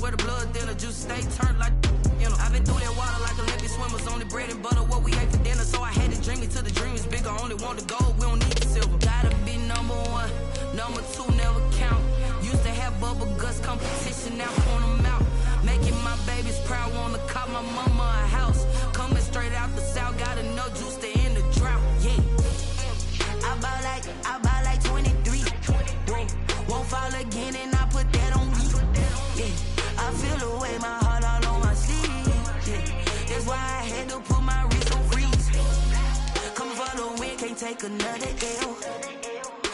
swear the blood thinner, juice stay turned like, you know. I've been through that water like Olympic swimmers, only bread and butter, what we ate for dinner. So I had to dream it till the dream is bigger, only want the gold, we don't need the silver. Gotta be number one, number two never count. Used to have bubble guts competition, now point them out. Making my babies proud, wanna cop my mama a house. Coming straight out the south, got enough juice to end the drought, yeah. I buy like 23. Won't fall again and I put that on me. Yeah, I feel the way, my heart all on my sleeve. Yeah, that's why I had to put my wrist on freeze. Coming for the win, can't take another L.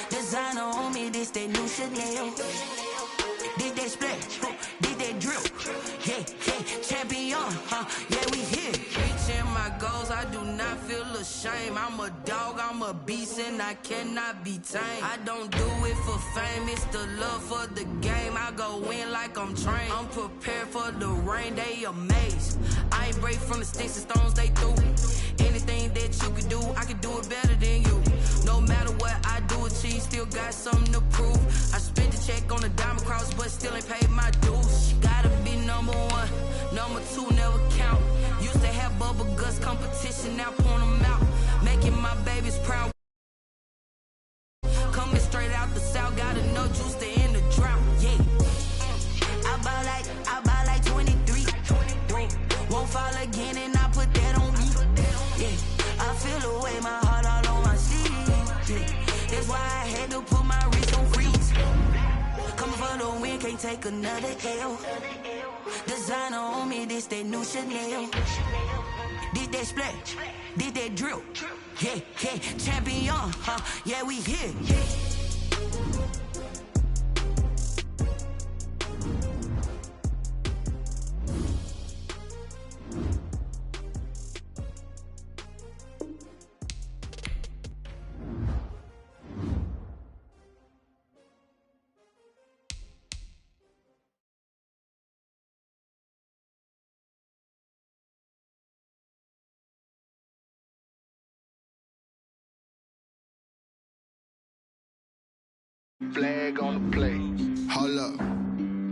Designer on me, this that new Chanel. Did that splash, did that drill. Yeah, champion, yeah, we here. Reaching my goals, I do not feel ashamed. I'm a dog, I'm a beast, and I cannot be tamed. I don't do it for fame, it's the love for the game. I go in like I'm trained. I'm prepared for the rain, they amazed. I ain't break from the sticks and stones they threw. Anything that you can do, I can do it better than you. No matter what I do, achieve, still got something to prove. I spent the check on the diamond cross, but still ain't paid my dues. Gotta be number one, number two never count. Used to have bubble guts competition, now point them out. Making my babies proud. Coming straight out the south, got enough juice to end the drought, yeah. I buy like 23. Won't fall again and I put that on me. Yeah, I feel the way, my heart all on my sleeve. Yeah, that's why I had to put my wrist on freeze. Coming for the win, can't take another L. Designer on me, this that new Chanel. Did that splash, did that drill. Yeah, champion, yeah, we here. Flag on the play. Hold up.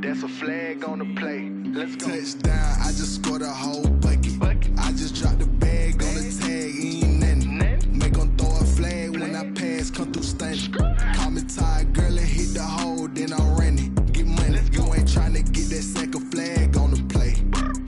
That's a flag on the play. Let's go. Touchdown, I just scored a whole bucket. I just dropped the bag on the tag, ain't nothing. Make them throw a flag when I pass, come through stunning. Call me tired, girl, and hit the hole, then I'm running. Get money, you ain't trying to get that second flag on the play.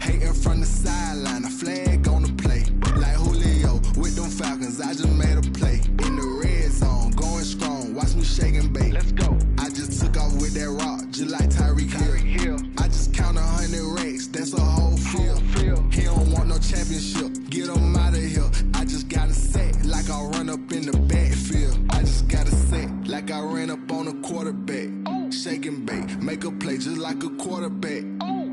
Hating from the sideline, a flag on the play. Like Julio with them Falcons, I just made a play. In the red zone, going strong, watch me shake and bake. Let's go. I just took off with that rock, just like Tyreek Hill. I just count 100 racks, that's a whole field. He don't want no championship, get him out of here. I just got a set, like I run up in the backfield. I just got a set, like I ran up on a quarterback. Shake and bake, make a play just like a quarterback.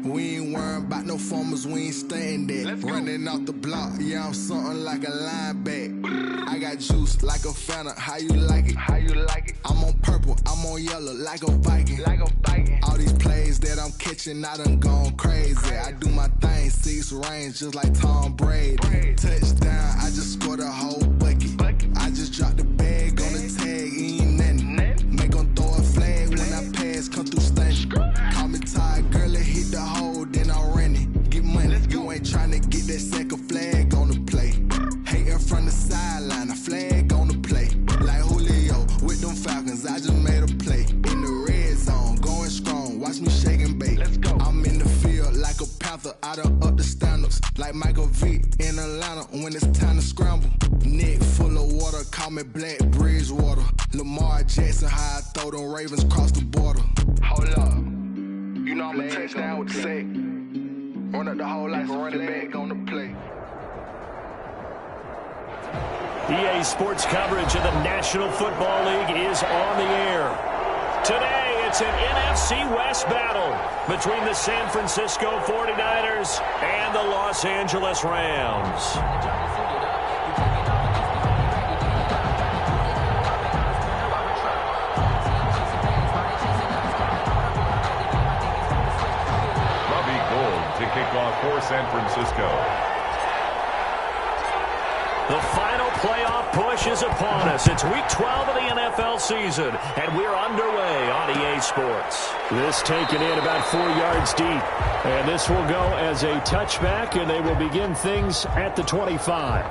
We ain't worrying about no formers, we ain't staying there. Running off the block, yeah, I'm something like a linebacker. I got juice like a Fanta, how you like it? How you like it? I'm on purple, I'm on yellow, like a Viking. Like a Viking. All these plays that I'm catching, I done gone crazy. I do my thing, 6 range, just like Tom Brady. Touchdown, I just scored a whole bucket. I just dropped the bag on the tag, ain't nothing. Make them throw a flag when I pass, come through stunning. Call me tired, girl, and hit the hole, then I'm running. Get money, you ain't trying to get that second flag on the play. Hating from the sideline, a flag on the play. Like Julio with them Falcons, I just made a play. In the red zone, going strong, watch me shake and bake. Let's go. I'm in the field like a panther, I done up the standards. Like Michael Vick in Atlanta when it's time to scramble. Neck full of water, call me Black Bridgewater. Lamar Jackson, how I throw them Ravens cross the border. Hold up. You know I'm a touchdown with the sack. Run up the whole life and run it back on the play. EA Sports coverage of the National Football League is on the air. Today, it's an NFC West battle between the San Francisco 49ers and the Los Angeles Rams. To kick off for San Francisco. The final playoff push is upon us. It's week 12 of the NFL season, and we're underway on EA EA Sports. This taken in about 4 yards deep. And this will go as a touchback, and they will begin things at the 25.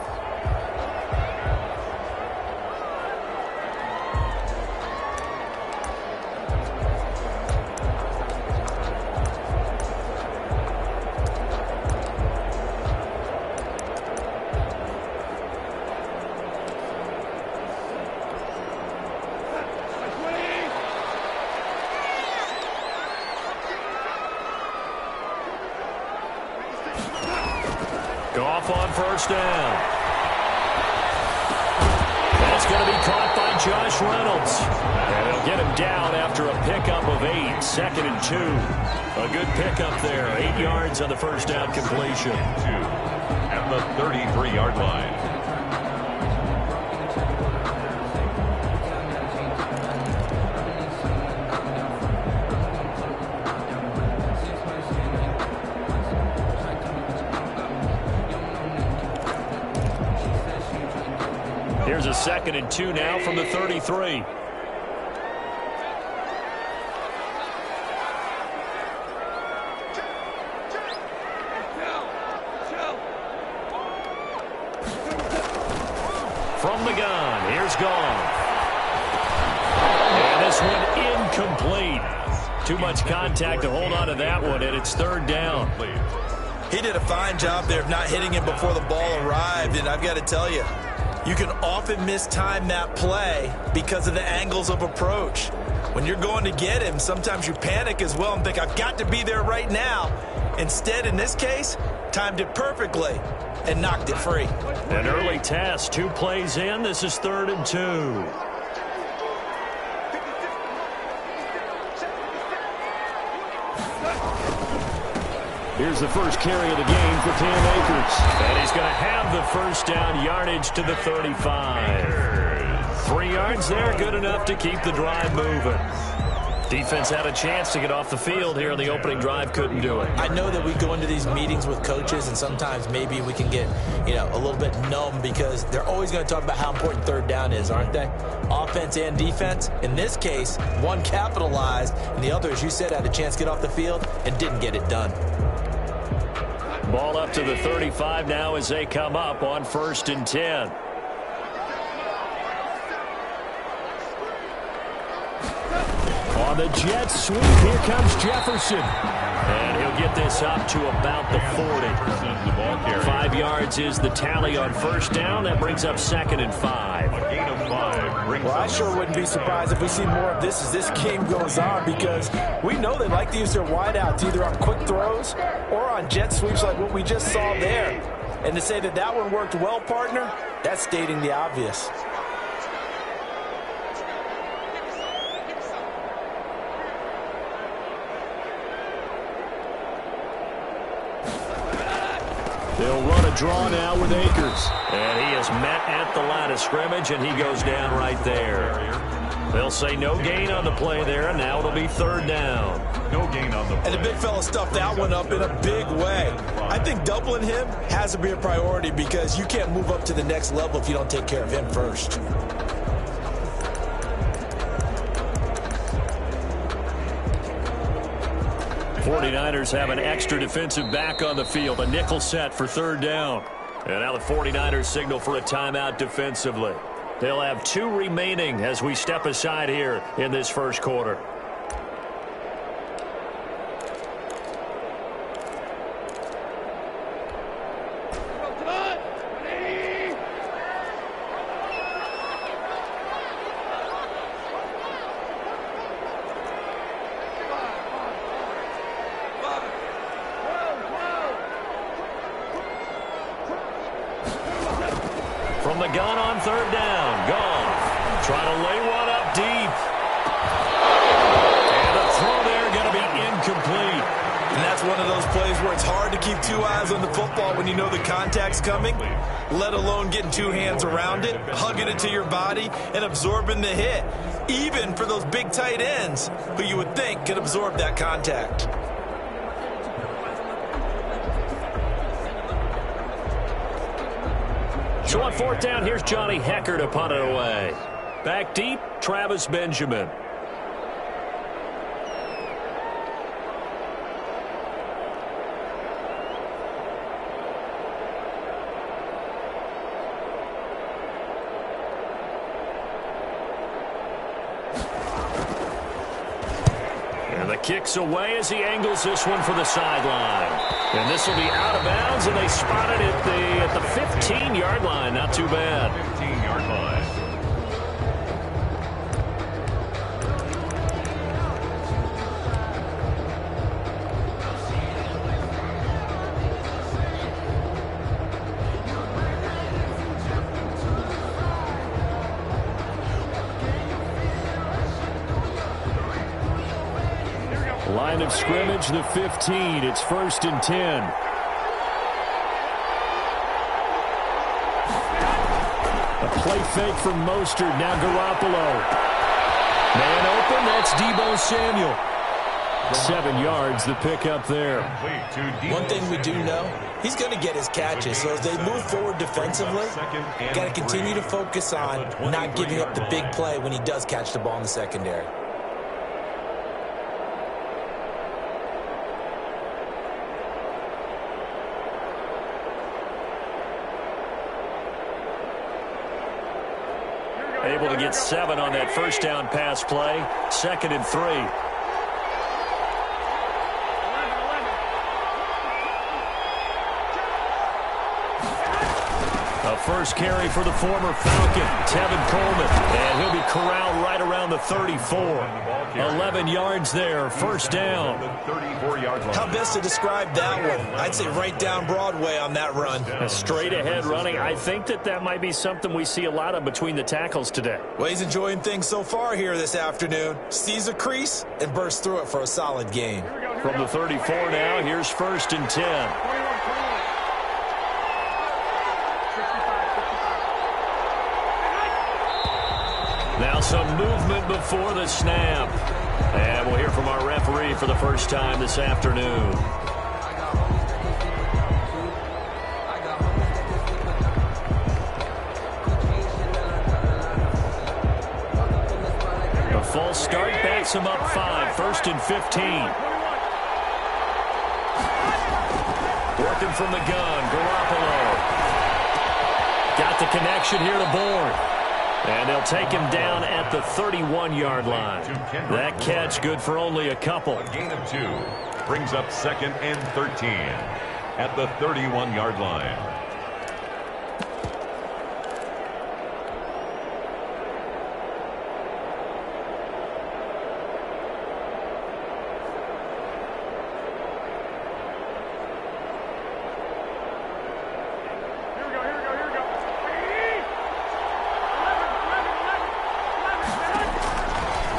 Goff on first down. That's going to be caught by Josh Reynolds. And they'll get him down after a pickup of 8, 2nd and 2. A good pickup there, 8 yards on the first down completion. 2 at the 33-yard line. Here's a 2nd and 2 now from the 33. From the gun, here's Goff. And this one incomplete. Too much contact to hold on to that one, and it's 3rd down. He did a fine job there of not hitting him before the ball arrived, and I've got to tell you, you can often mistime that play because of the angles of approach. When you're going to get him, sometimes you panic as well and think, I've got to be there right now. Instead, in this case, timed it perfectly and knocked it free. An early test, 2 plays in. This is 3rd and 2. Here's the first carry of the game for Cam Akers. And he's going to have the first down yardage to the 35. 3 yards there, good enough to keep the drive moving. Defense had a chance to get off the field here in the opening drive, couldn't do it. I know that we go into these meetings with coaches, and sometimes maybe we can get, a little bit numb because they're always going to talk about how important 3rd down is, aren't they? Offense and defense. In this case, one capitalized, and the other, as you said, had a chance to get off the field and didn't get it done. Ball up to the 35 now as they come up on 1st and 10. On the jet sweep, here comes Jefferson. And he'll get this up to about the 40. 5 yards is the tally on 1st down. That brings up 2nd and 5. A gain of 5 brings Well, I up sure wouldn't be surprised if we see more of this as this game goes on, because we know they like to use their wideouts either on quick throws or on jet sweeps like what we just saw there. And to say that that one worked well, partner, that's stating the obvious. They'll run a draw now with Akers. And he is met at the line of scrimmage, and he goes down right there. They'll say no gain on the play there, and now it'll be 3rd down. no gain on the play. And the big fella stuffed that one up in a big way. I think doubling him has to be a priority because you can't move up to the next level if you don't take care of him first. 49ers have an extra defensive back on the field, a nickel set for 3rd down. And now the 49ers signal for a timeout defensively. They'll have 2 remaining as we step aside here in this first quarter. From the gun on 3rd down, Goff trying to lay one up deep. And the throw there going to be incomplete. And that's one of those plays where it's hard to keep 2 eyes on the football when you know the contact's coming, let alone getting 2 hands around it, hugging it to your body, and absorbing the hit, even for those big tight ends who you would think could absorb that contact. So on 4th down, here's Johnny Hecker to punt it away. Back deep, Travis Benjamin. The kick's away as he angles this one for the sideline. And this will be out of bounds, and they spotted it at the 15-yard line. Not too bad. 15-yard line. Line of scrimmage, the 15. It's 1st and 10. A play fake from Mostert. Now Garoppolo. Man open. That's Deebo Samuel. 7 yards, the pickup there. One thing we do know, he's going to get his catches. So as they move forward defensively, got to continue to focus on not giving up the big play when he does catch the ball in the secondary. Able to get 7 on that first down pass play. 2nd and 3. A first carry for the former Falcon, Tevin Coleman. And he'll be corralled right around the 34. 11 yards there, first down. How best to describe that one? I'd say right down Broadway on that run. A straight ahead running. I think that might be something we see a lot of between the tackles today. Well, he's enjoying things so far here this afternoon. Sees a crease and bursts through it for a solid gain. From the 34 now, here's 1st and 10. Now some movement before the snap. And we'll hear from our referee for the first time this afternoon. A false start backs him up 5. 1st and 15. Working from the gun, Garoppolo. Got the connection here to Bourne. And they'll take him down at the 31-yard line. That catch good for only a couple. A gain of 2 brings up 2nd and 13 at the 31-yard line.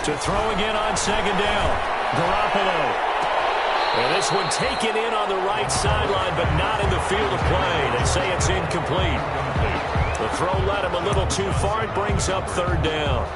To throw again on 2nd down. Garoppolo. And this one taken in on the right sideline, but not in the field of play. They say it's incomplete. The throw led him a little too far. It brings up 3rd down.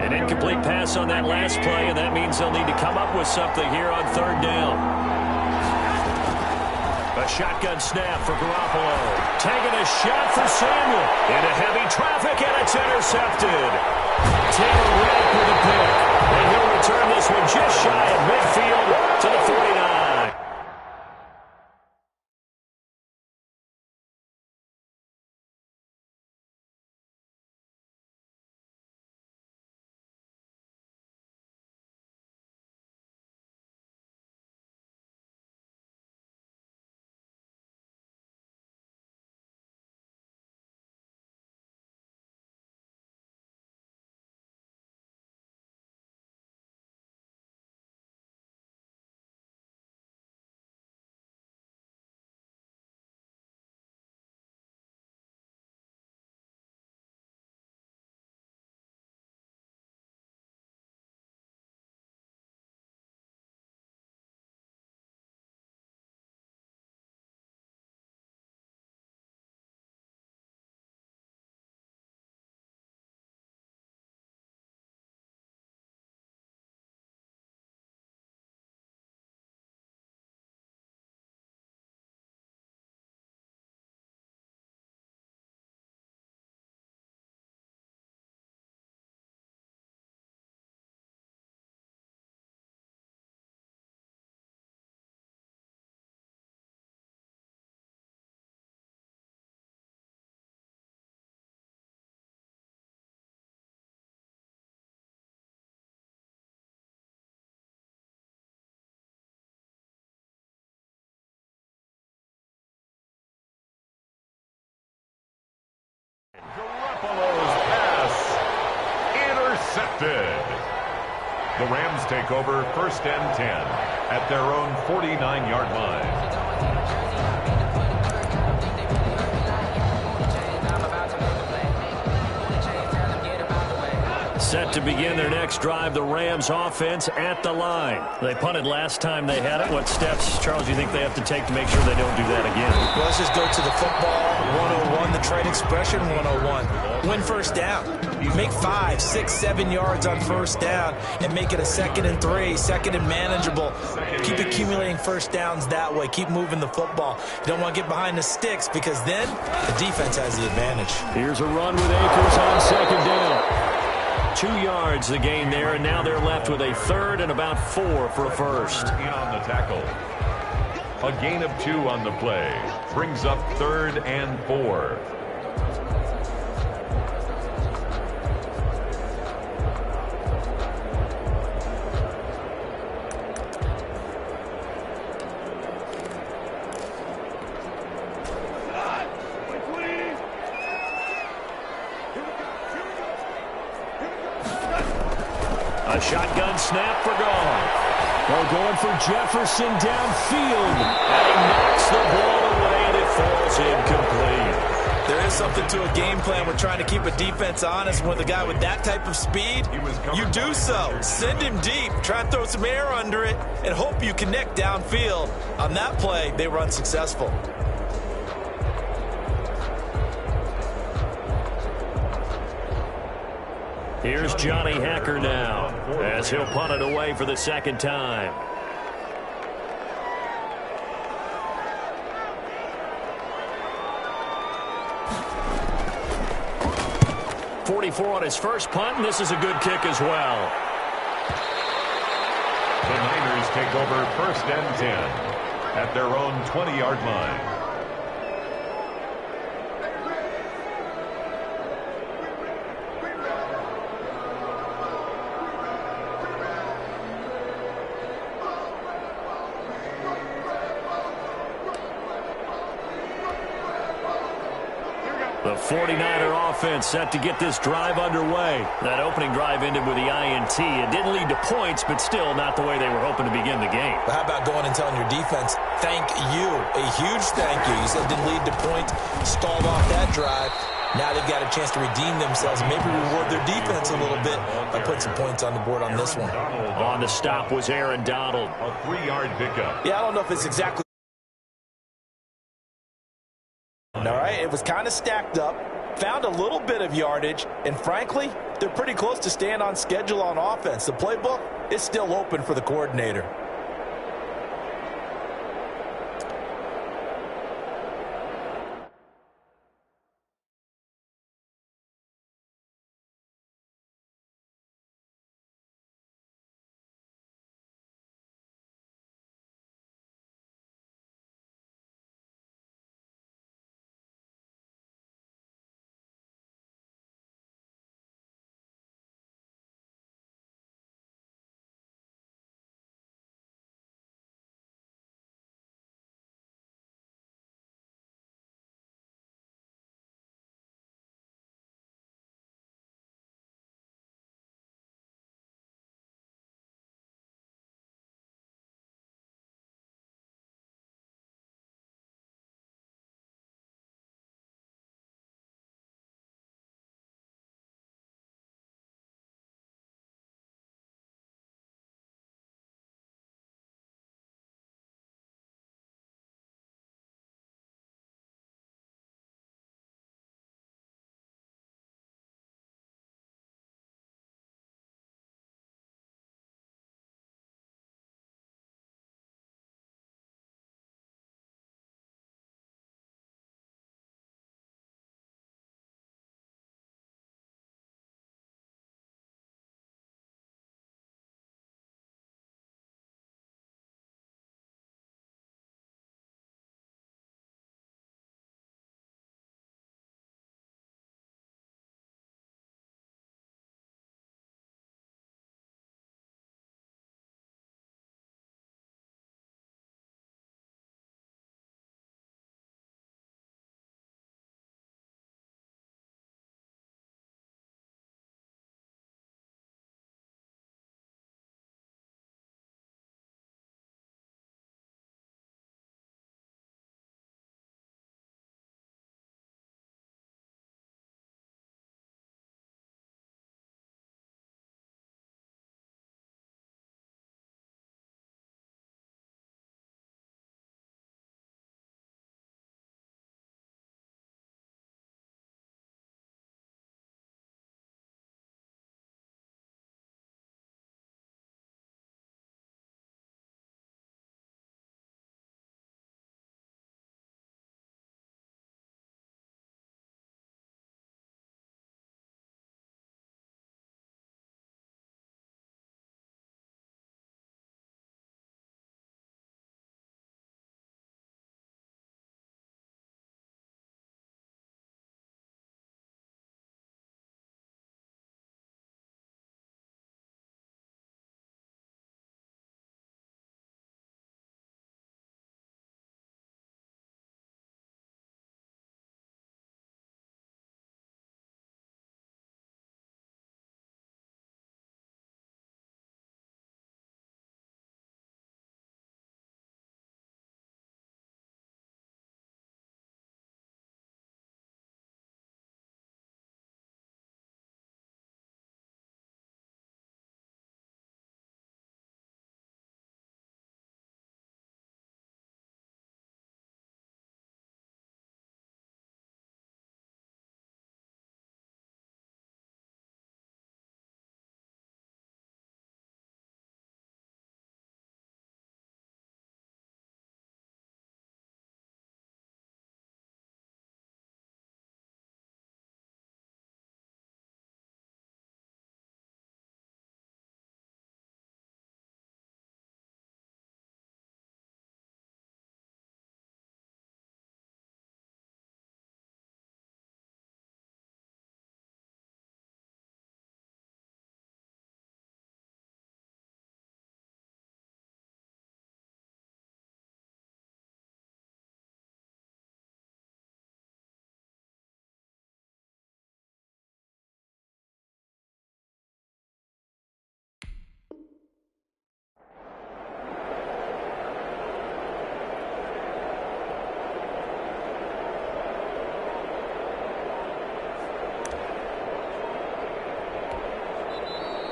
Incomplete pass on that last play, and that means they'll need to come up with something here on 3rd down. A shotgun snap for Garoppolo. Taking a shot for Samuel. Into heavy traffic, and it's intercepted. Taylor Rapp with a pick. And he'll return this one just shy of midfield to the 49. intercepted. The Rams take over 1st and 10 at their own 49-yard line. Set to begin their next drive, the Rams offense at the line. They punted last time they had it. What steps, Charles, do you think they have to take to make sure they don't do that again? Well, let's just go to the football 101, the trade expression 101. Win first down. Make 5, 6, 7 yards on first down and make it a 2nd and 3, 2nd and manageable. Keep accumulating first downs that way. Keep moving the football. You don't want to get behind the sticks because then the defense has the advantage. Here's a run with Akers on 2nd down. 2 yards the gain there, and now they're left with a 3rd and about 4 for a first. In on the tackle. A gain of 2 on the play. Brings up 3rd and 4. A shotgun snap for Goff. Well, going for Jefferson downfield. And he knocks the ball away, and it falls incomplete. There is something to a game plan. We're trying to keep a defense honest. With a guy with that type of speed, you do so. Send him deep. Try and throw some air under it and hope you connect downfield. On that play, they were unsuccessful. Here's Johnny Hacker now as he'll punt it away for the 2nd time. .44 on his first punt, and this is a good kick as well. The Niners take over 1st and 10 at their own 20-yard line. The 49er offense set to get this drive underway. That opening drive ended with the INT. It didn't lead to points, but still not the way they were hoping to begin the game. But how about going and telling your defense, thank you, a huge thank you. You said it didn't lead to points, stalled off that drive. Now they've got a chance to redeem themselves, maybe reward their defense a little bit by putting some points on the board on this one. On the stop was Aaron Donald. A 3-yard pickup. Yeah, I don't know if it's exactly. All right, it was kind of stacked up, found a little bit of yardage, and frankly, they're pretty close to staying on schedule on offense. The playbook is still open for the coordinator.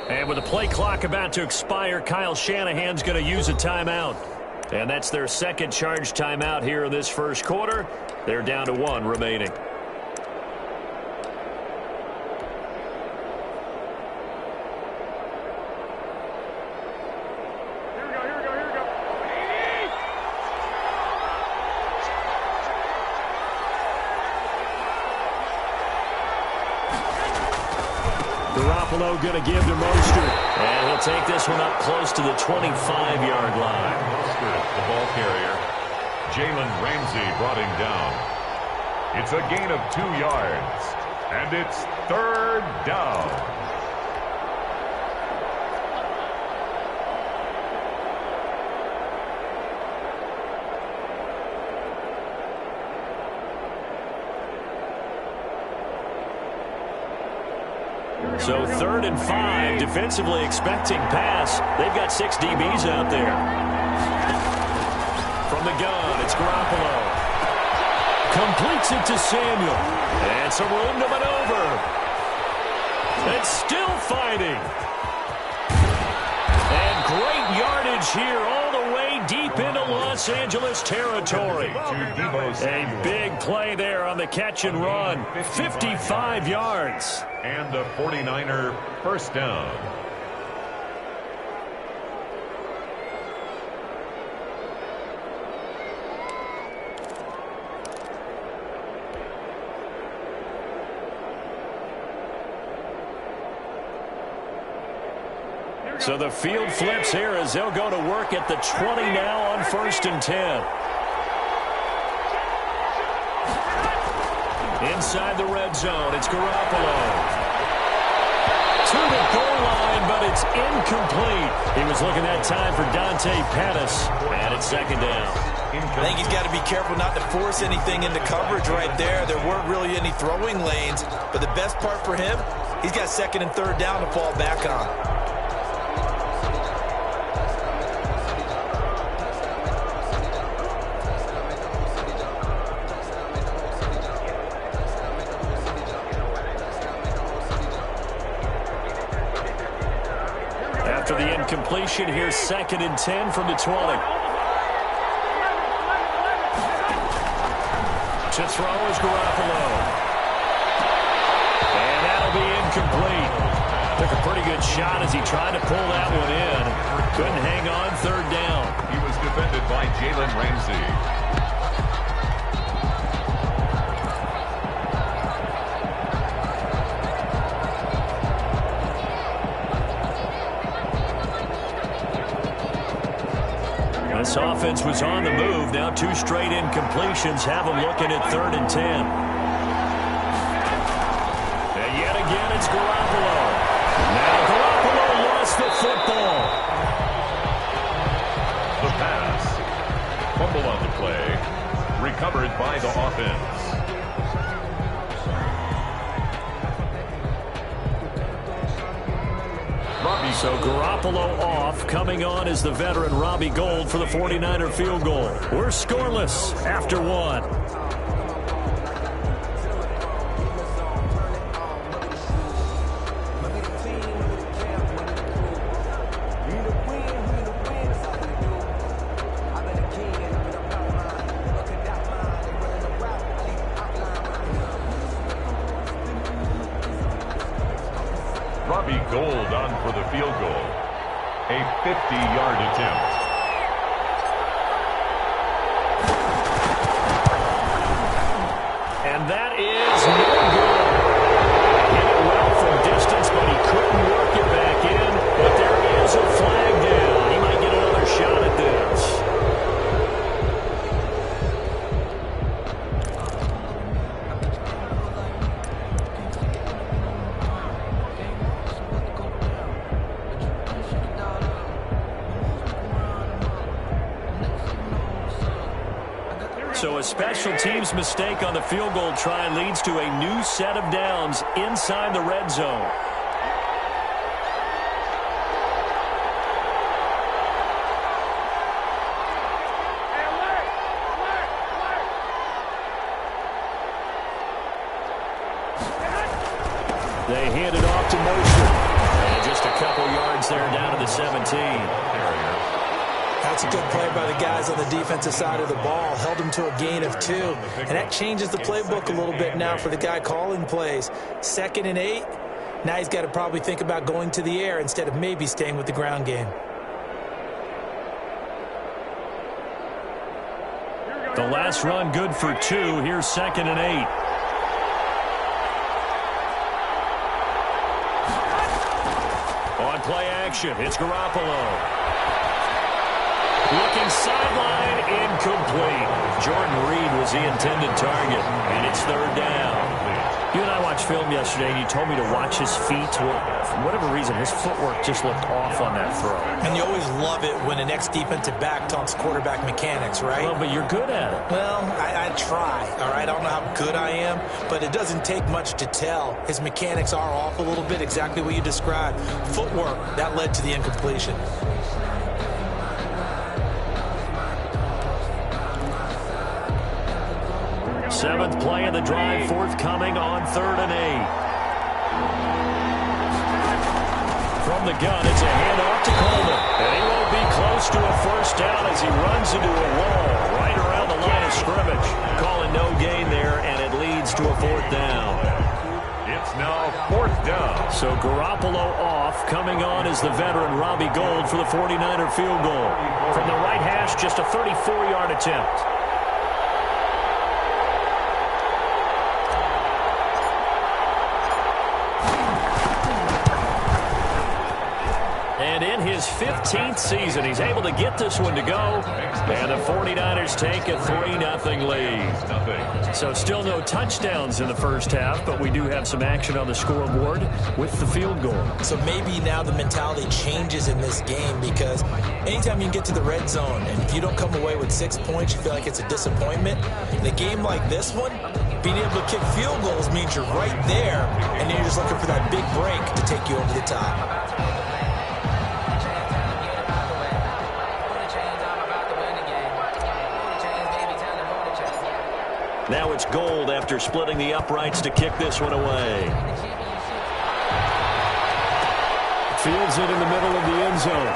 And with the play clock about to expire, Kyle Shanahan's going to use a timeout. And that's their second charge timeout here in this first quarter. They're down to 1 remaining. Garoppolo going to give to Mostert. And he'll take this one up close to the 25-yard line. Mostert, the ball carrier. Jalen Ramsey brought him down. It's a gain of 2 yards. And it's 3rd down. So 3rd and 5, defensively expecting pass. They've got 6 DBs out there. From the gun, it's Garoppolo. Completes it to Samuel. And some room to maneuver. And still fighting. And great yardage here all the way deep into Los Angeles territory. A big play there on the catch and run. 55 yards. And the 49er first down. So the field flips here as they'll go to work at the 20 now on 1st and 10. Inside the red zone, it's Garoppolo. To the goal line, but it's incomplete. He was looking that time for Dante Pettis, and it's 2nd down. I think he's got to be careful not to force anything into coverage right there. There weren't really any throwing lanes, but the best part for him, he's got 2nd and 3rd down to fall back on. After the incompletion, here's 2nd and 10 from the 20. To throw is Garoppolo. And that'll be incomplete. Took a pretty good shot as he tried to pull that one in. Couldn't hang on, 3rd down. He was defended by Jalen Ramsey. This offense was on the move. Now 2 straight incompletions have them looking at 3rd and 10. And yet again, it's Garoppolo. Now Garoppolo lost the football. The pass. Fumble on the play. Recovered by the offense. So Garoppolo off. Coming on is the veteran Robbie Gould for the 49er field goal. We're scoreless after 1. Robbie Gould on for the field goal. A 50-yard attempt. And that is no good. Hit it well from distance, but he couldn't work it back in. But there is a flag down. He might get another shot at this. So a special teams mistake on the field goal try leads to a new set of downs inside the red zone. They hand it off to Mostert. And just a couple yards there down to the 17. That's a good play by the guys on the defensive side of the ball. Held him to a gain of 2. And that changes the playbook a little bit now for the guy calling plays. 2nd and 8. Now he's got to probably think about going to the air instead of maybe staying with the ground game. The last run good for 2. Here's 2nd and 8. On play action, it's Garoppolo. Looking sideline, incomplete. Jordan Reed was the intended target, and it's 3rd down. You and I watched film yesterday, and you told me to watch his feet. Well, for whatever reason, his footwork just looked off on that throw. And you always love it when an ex-defensive back talks quarterback mechanics, right? Well, but you're good at it. Well, I try, all right? I don't know how good I am, but it doesn't take much to tell. His mechanics are off a little bit, exactly what you described. Footwork, that led to the incompletion. Seventh play of the drive forthcoming on 3rd and 8. From the gun, it's a handoff to Coleman. And he won't be close to a first down as he runs into a wall right around the line of scrimmage. Calling no gain there, and it leads to a 4th down. It's now 4th down. So Garoppolo off. Coming on is the veteran Robbie Gould for the 49er field goal. From the right hash, just a 34-yard attempt. And in his 15th season, he's able to get this one to go. And the 49ers take a 3-0 lead. So still no touchdowns in the first half, but we do have some action on the scoreboard with the field goal. So maybe now the mentality changes in this game, because anytime you can get to the red zone, and if you don't come away with 6 points, you feel like it's a disappointment. In a game like this one, being able to kick field goals means you're right there, and then you're just looking for that big break to take you over the top. Now it's Gould after splitting the uprights to kick this one away. Fields it in the middle of the end zone.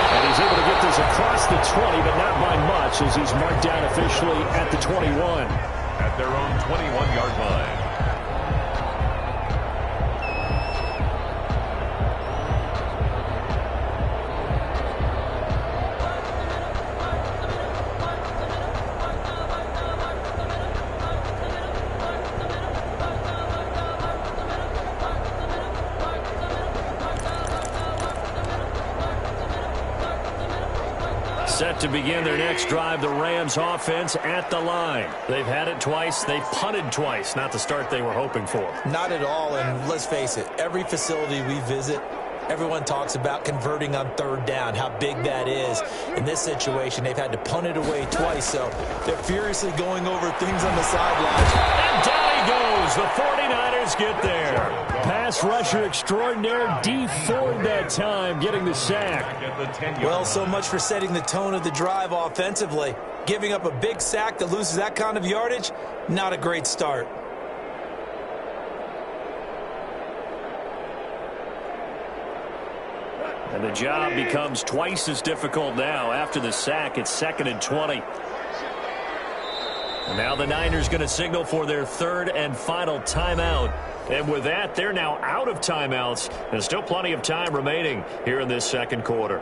And he's able to get this across the 20, but not by much, as he's marked down officially at the 21. At their own 21-yard line. Set to begin their next drive, the Rams offense at the line. They've had it twice. They've punted twice. Not the start they were hoping for. Not at all, and let's face it, every facility we visit, everyone talks about converting on 3rd down, how big that is. In this situation, they've had to punt it away twice, so they're furiously going over things on the sidelines. And down he goes. The 49ers get there. Pass rusher extraordinaire, D Ford that time, getting the sack. Well, so much for setting the tone of the drive offensively. Giving up a big sack that loses that kind of yardage, not a great start. And the job becomes twice as difficult now. After the sack, it's 2nd and 20. And now the Niners going to signal for their 3rd and final timeout. And with that, they're now out of timeouts. There's still plenty of time remaining here in this second quarter.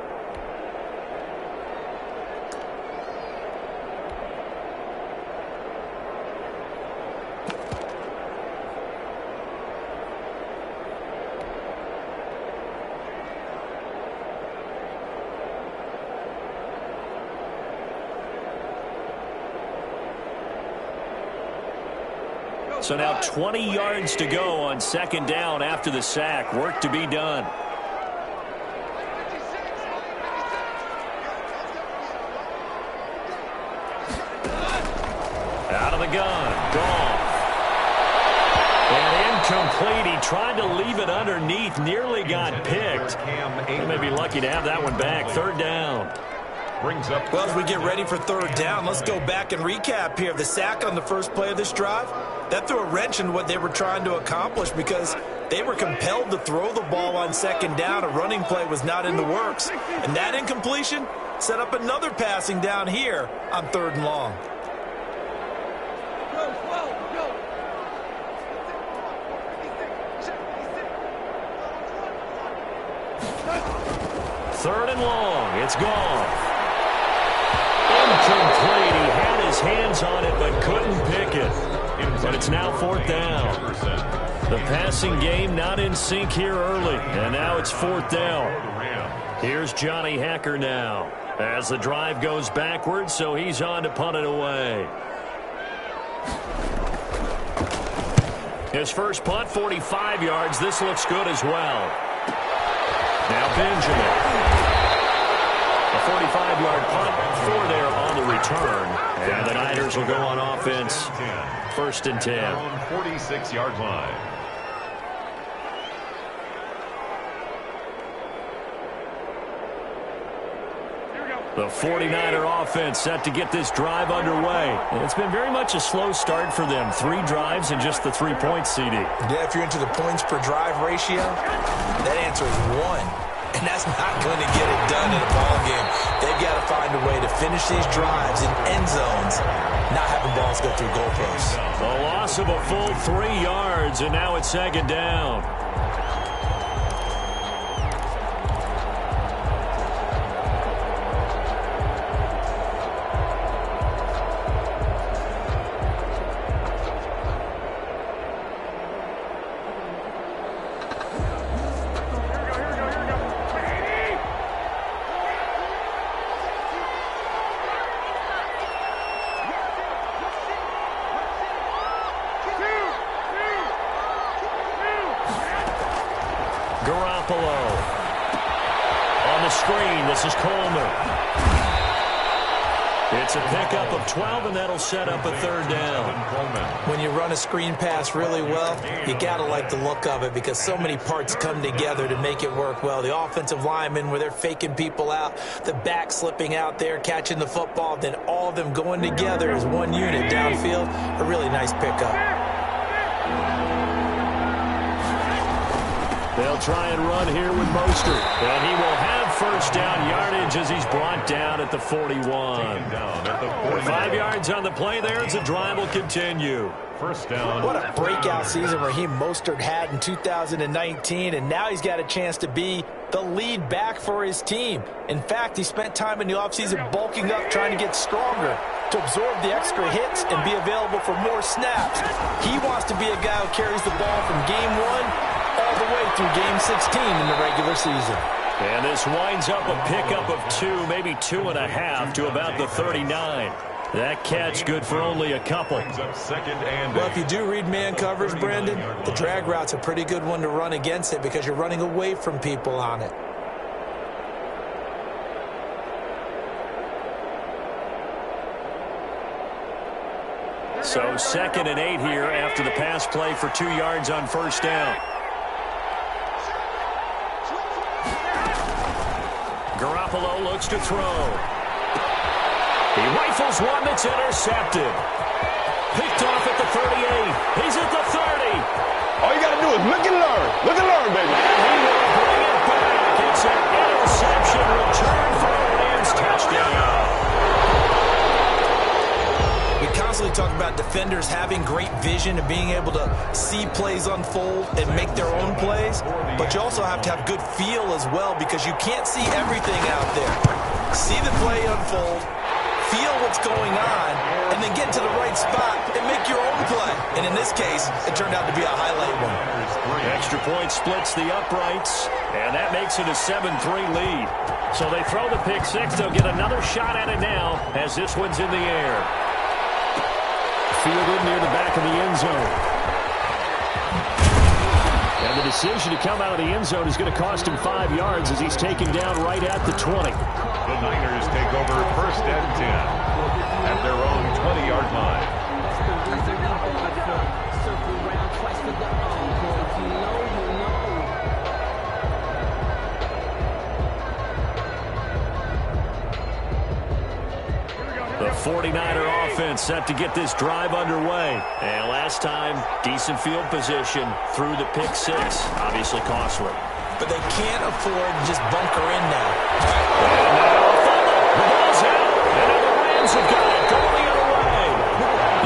So now 20 yards to go on 2nd down after the sack. Work to be done. Out of the gun. Goff. And incomplete. He tried to leave it underneath. Nearly got picked. He may be lucky to have that one back. 3rd down. Brings up. Well, as we get ready for 3rd down, let's go back and recap here. The sack on the first play of this drive, that threw a wrench in what they were trying to accomplish, because They were compelled to throw the ball on second down. A running play was not in the works. And that incompletion set up another passing down here on 3rd and long. Third and long. It's gone. Incomplete. He had his hands on it but couldn't pick it. But it's now 4th down. The passing game not in sync here early. And now it's 4th down. Here's Johnny Hacker now as the drive goes backwards, so he's on to punt it away. His first punt, 45 yards. This looks good as well. Now Benjamin. A 45-yard punt, 4 there on the return. And the Niners will go on offense. 1st and 10. On 46-yard line. The 49er offense set to get this drive underway. And it's been very much a slow start for them. 3 drives and just the 3 points, CD. Yeah, if you're into the points per drive ratio, that answer is 1. And that's not going to get it done in a ball game. They've got to find a way to finish these drives in end zones, not having balls go through goalposts. A loss of a full 3 yards, and now it's 2nd down. This is Coleman. It's a pickup of 12, and that'll set up a 3rd down. When you run a screen pass really well, you got to like the look of it because so many parts come together to make it work well. The offensive linemen, where they're faking people out, the back slipping out there, catching the football, then all of them going together as one unit downfield. A really nice pickup. They'll try and run here with Mostert. And he will have 1st down yardage as he's brought down at the 41. 5 yards on the play there as the drive will continue. 1st down. What a breakout season Raheem Mostert had in 2019, and now he's got a chance to be the lead back for his team. In fact, he spent time in the offseason bulking up, trying to get stronger, to absorb the extra hits and be available for more snaps. He wants to be a guy who carries the ball from game 1 all the way through game 16 in the regular season. And this winds up a pickup of 2, maybe 2.5 to about the 39. That catch good for only a couple. Well, if you do read man coverage, Brandon, the drag route's a pretty good one to run against it because you're running away from people on it. So 2nd and 8 here after the pass play for 2 yards on 1st down. Garoppolo looks to throw. He rifles one that's intercepted. Picked off at the 38. He's at the 30. All you got to do is look and learn. Look and learn, baby. And he will bring it back. It's an interception return for a Rams touchdown. We constantly talk about defenders having great vision and being able to see plays unfold and make their own plays, but you also have to have good feel as well because you can't see everything out there. See the play unfold, feel what's going on, and then get to the right spot and make your own play. And in this case, it turned out to be a highlight one. Extra point splits the uprights, and that makes it a 7-3 lead. So they throw the pick 6. They'll get another shot at it now as this one's in the air. Fielded near the back of the end zone. And the decision to come out of the end zone is going to cost him 5 yards as he's taken down right at the 20. The Niners take over 1st and 10 at their own 20-yard line. The 49er offense offense set to get this drive underway. And last time, decent field position through the pick six. Obviously costly. But they can't afford to just bunker in now. And now a fumble. The ball's out. And now the Rams have got it going the other way.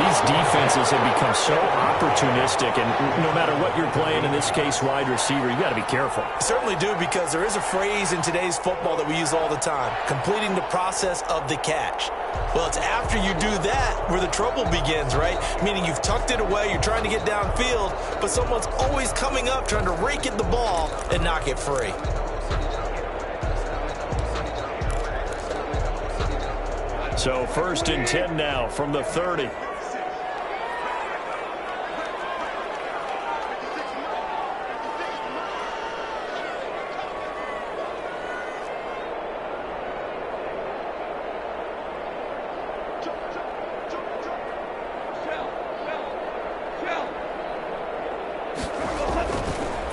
These defenses have become so opportunistic, and no matter what you're playing, in this case wide receiver, you got to be careful. Certainly do, because there is a phrase in today's football that we use all the time: completing the process of the catch. Well, it's after you do that where the trouble begins, right? Meaning you've tucked it away, you're trying to get downfield, but someone's always coming up trying to rake at the ball and knock it free. So 1st and 10 now from the 30.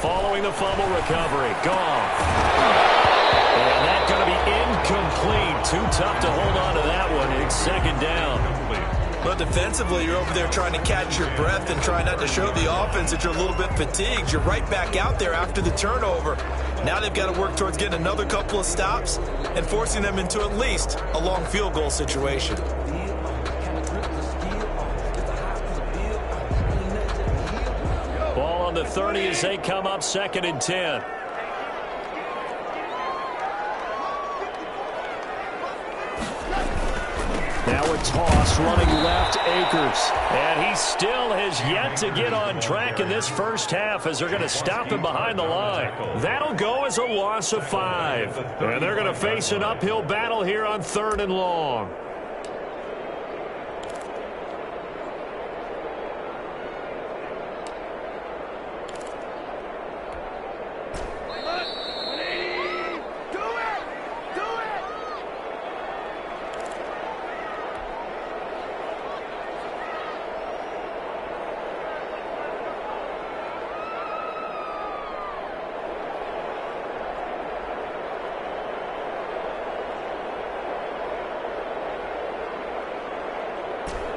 Following the fumble recovery, Goff. And that's going to be incomplete. Too tough to hold on to that one. It's 2nd down. Well, defensively, you're over there trying to catch your breath and try not to show the offense that you're a little bit fatigued. You're right back out there after the turnover. Now they've got to work towards getting another couple of stops and forcing them into at least a long field goal situation. Ball on the 30 as they come up 2nd and 10. Now a toss running left, Akers. And he still has yet to get on track in this first half as they're going to stop him behind the line. That'll go as a loss of 5. And they're going to face an uphill battle here on 3rd and long.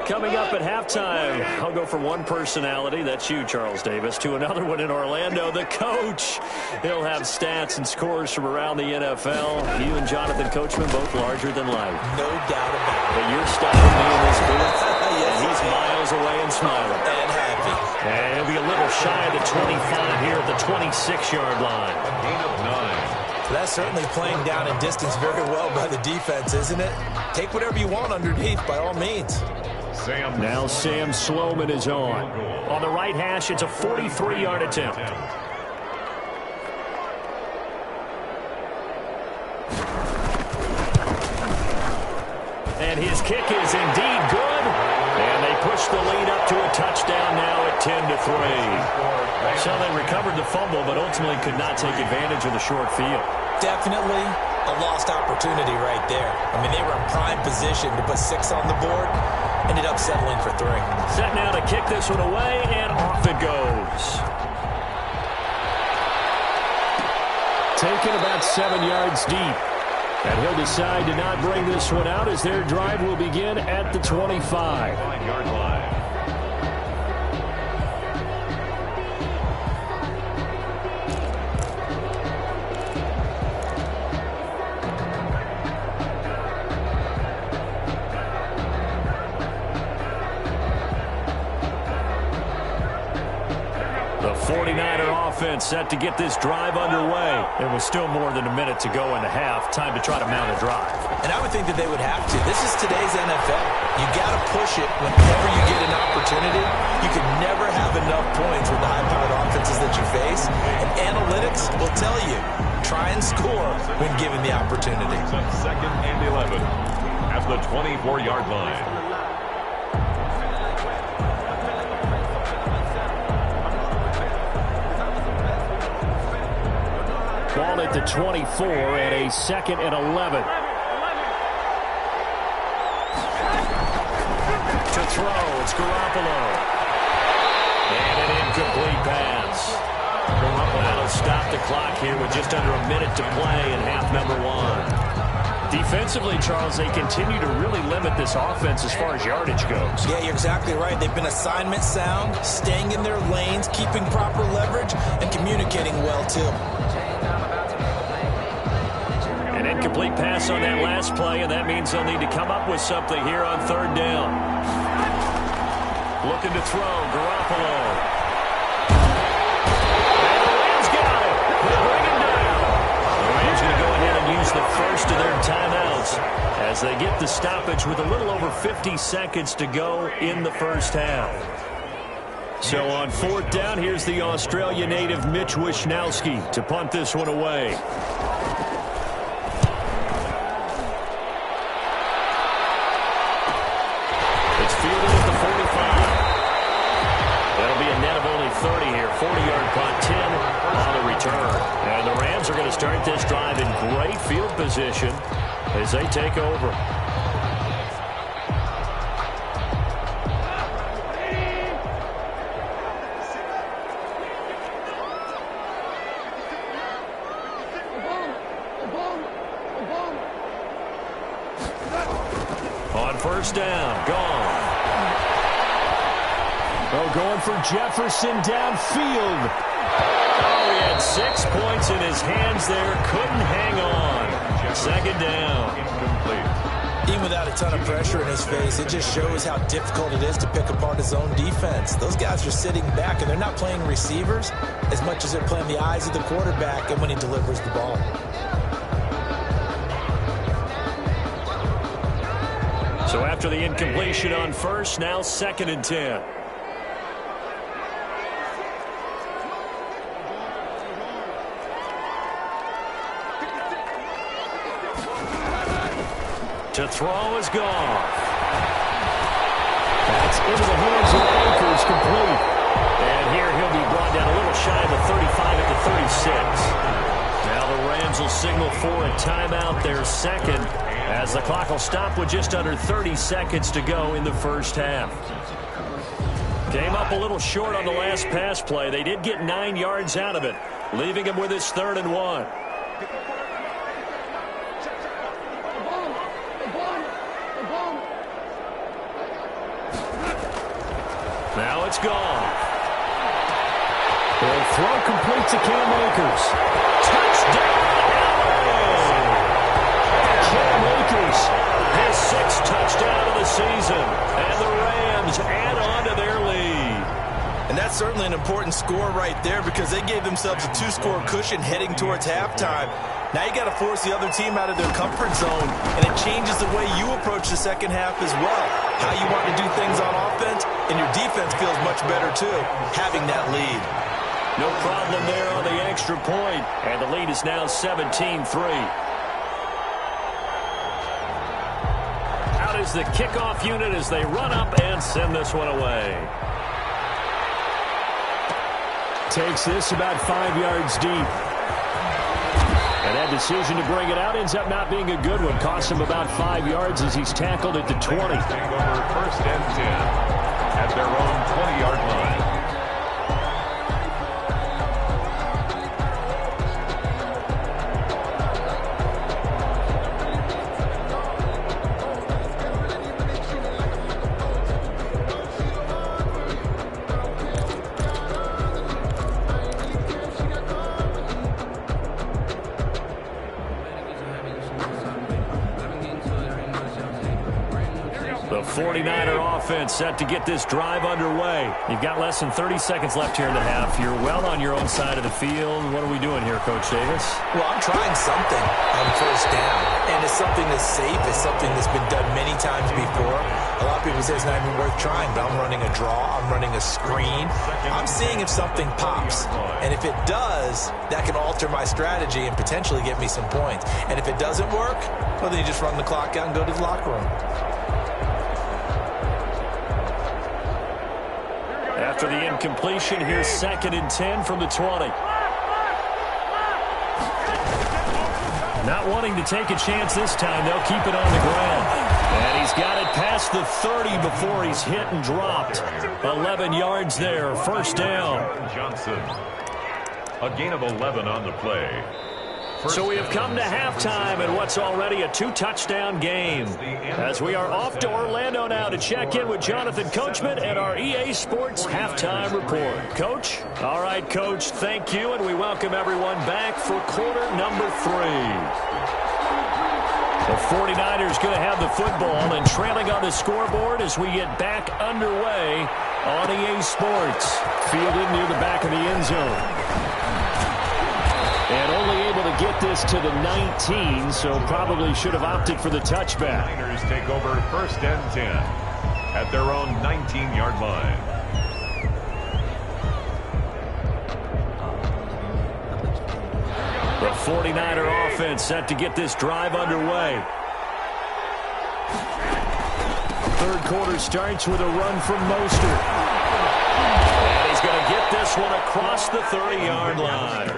Coming up at halftime, I'll go from one personality, that's you, Charles Davis, to another one in Orlando, the coach. He'll have stats and scores from around the NFL. You and Jonathan Coachman, both larger than life. No doubt about it. But you're stopping me in this booth, and he's miles away and smiling. And happy. And he'll be a little shy of the 25 here at the 26-yard line. A gain of 9. So that's certainly playing down in distance very well by the defense, isn't it? Take whatever you want underneath, by all means. Now Sam Sloman is on. On the right hash, it's a 43-yard attempt. And his kick is indeed good. And they push the lead up to a touchdown now at 10-3. So they recovered the fumble, but ultimately could not take advantage of the short field. Definitely a lost opportunity right there. I mean, they were in prime position to put 6 on the board. Ended up settling for 3. Set now to kick this one away, and off it goes. Taken about 7 yards deep. And he'll decide to not bring this one out as their drive will begin at the 25. 5-yard line. The 49er offense set to get this drive underway. It was still more than a minute to go in the half. Time to try to mount a drive. And I would think that they would have to. This is today's NFL. You got to push it whenever you get an opportunity. You can never have enough points with the high-powered offenses that you face. And analytics will tell you, try and score when given the opportunity. 2nd and 11 at the 24-yard line. Ball at the 24 and a 2nd and 11. To throw, it's Garoppolo. And an incomplete pass. That'll stop the clock here with just under a minute to play in half number 1. Defensively, Charles, they continue to really limit this offense as far as yardage goes. Yeah, you're exactly right. They've been assignment sound, staying in their lanes, keeping proper leverage, and communicating well, too. An incomplete pass on that last play, and that means they'll need to come up with something here on third down. Looking to throw, Garoppolo. And the Rams got it. They bring him down. The Rams going to go ahead and use the first of their timeouts as they get the stoppage with a little over 50 seconds to go in the first half. So on fourth down, here's the Australia native Mitch Wishnowski to punt this one away. It's fielded at the 45. That'll be a net of only 30 here. 40-yard punt, 10 on the return. And the Rams are going to start this drive in great field position as they take over. On first down, gone. Oh, going for Jefferson downfield. Oh, he had 6 points in his hands there. Couldn't hang on. Second down. Even without a ton of pressure in his face, it just shows how difficult it is to pick apart his own defense. Those guys are sitting back, and they're not playing receivers as much as they're playing the eyes of the quarterback and when he delivers the ball. So after the incompletion on first, now 2nd and 10. To throw is gone. That's into the hands of Akers, complete. And here he'll be brought down a little shy of the 35 at the 36. Now the Rams will signal for a timeout, their second, as the clock will stop with just under 30 seconds to go in the first half. Came up a little short on the last pass play. They did get 9 yards out of it, leaving him with his 3rd and 1. Now it's gone. The throw complete to Cam Akers. Touchdown! Cam Akers, his 6th touchdown of the season, and the Rams add on to their lead. And that's certainly an important score right there because they gave themselves a 2-score cushion heading towards halftime. Now you got to force the other team out of their comfort zone, and it changes the way you approach the second half as well. How you want to do things on offense, and your defense feels much better too, having that lead. No problem there on the extra point, and the lead is now 17-3. Out is the kickoff unit as they run up and send this one away. Takes this about 5 yards deep. And that decision to bring it out ends up not being a good one. Costs him about 5 yards as he's tackled at the 20. Over 1st and 10 at their own 20-yard line. The 49er offense set to get this drive underway. You've got less than 30 seconds left here in the half. You're well on your own side of the field. What are we doing here, Coach Davis? Well, I'm trying something on first down, and it's something that's safe. It's something that's been done many times before. A lot of people say it's not even worth trying, but I'm running a draw. I'm running a screen. I'm seeing if something pops, and if it does, that can alter my strategy and potentially get me some points. And if it doesn't work, well, then you just run the clock out and go to the locker room. After the incompletion, here's 2nd and 10 from the 20. Not wanting to take a chance this time, they'll keep it on the ground. And he's got it past the 30 before he's hit and dropped. 11 yards there, first down. Johnson, a gain of 11 on the play. So we have come to halftime in what's already a 2-touchdown game. As we are off to Orlando now to check in with Jonathan Coachman and our EA Sports Halftime Report. Coach? All right, Coach, thank you, and we welcome everyone back for quarter number 3. The 49ers going to have the football and trailing on the scoreboard as we get back underway on EA Sports. Fielded near the back of the end zone. And only able to get this to the 19, so probably should have opted for the touchback. Niners take over 1st and 10 at their own 19-yard line. The 49er offense set to get this drive underway. Third quarter starts with a run from Mostert. And he's going to get this one across the 30-yard line.